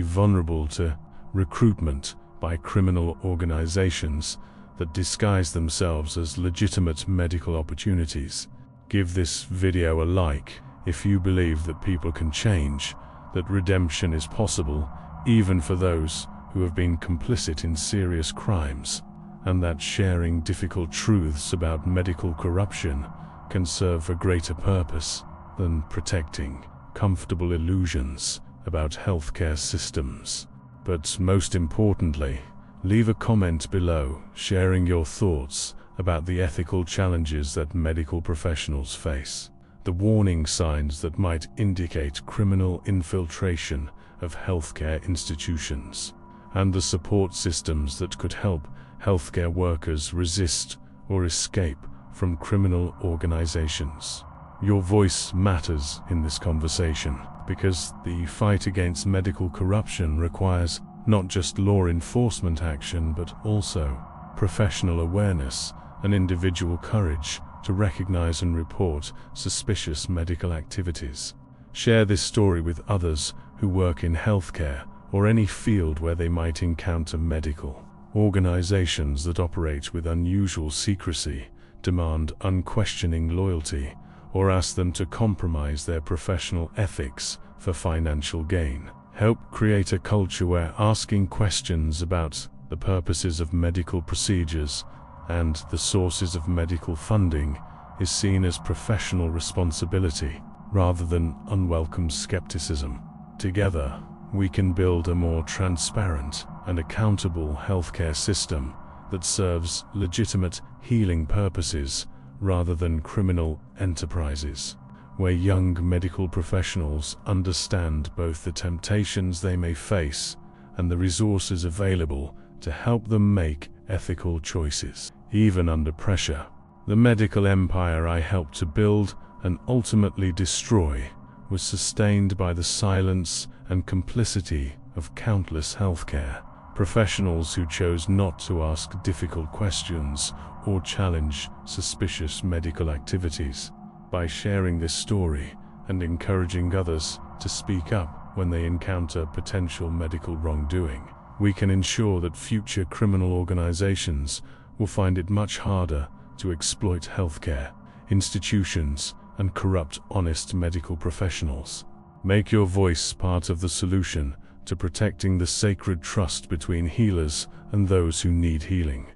vulnerable to recruitment by criminal organizations that disguise themselves as legitimate medical opportunities. Give this video a like if you believe that people can change, that redemption is possible even for those who have been complicit in serious crimes, and that sharing difficult truths about medical corruption can serve a greater purpose than protecting comfortable illusions about healthcare systems. But most importantly, leave a comment below sharing your thoughts about the ethical challenges that medical professionals face, the warning signs that might indicate criminal infiltration of healthcare institutions, and the support systems that could help healthcare workers resist or escape from criminal organizations. Your voice matters in this conversation, because the fight against medical corruption requires not just law enforcement action but also professional awareness and individual courage to recognize and report suspicious medical activities. Share this story with others who work in healthcare or any field where they might encounter medical organizations that operate with unusual secrecy, demand unquestioning loyalty, or ask them to compromise their professional ethics for financial gain. Help create a culture where asking questions about the purposes of medical procedures and the sources of medical funding is seen as professional responsibility rather than unwelcome skepticism. Together, we can build a more transparent and accountable healthcare system that serves legitimate healing purposes rather than criminal enterprises, where young medical professionals understand both the temptations they may face and the resources available to help them make ethical choices, even under pressure. The medical empire I helped to build and ultimately destroy was sustained by the silence and complicity of countless healthcare professionals who chose not to ask difficult questions or challenge suspicious medical activities. By sharing this story and encouraging others to speak up when they encounter potential medical wrongdoing, we can ensure that future criminal organizations will find it much harder to exploit healthcare institutions and corrupt honest medical professionals. Make your voice part of the solution to protecting the sacred trust between healers and those who need healing.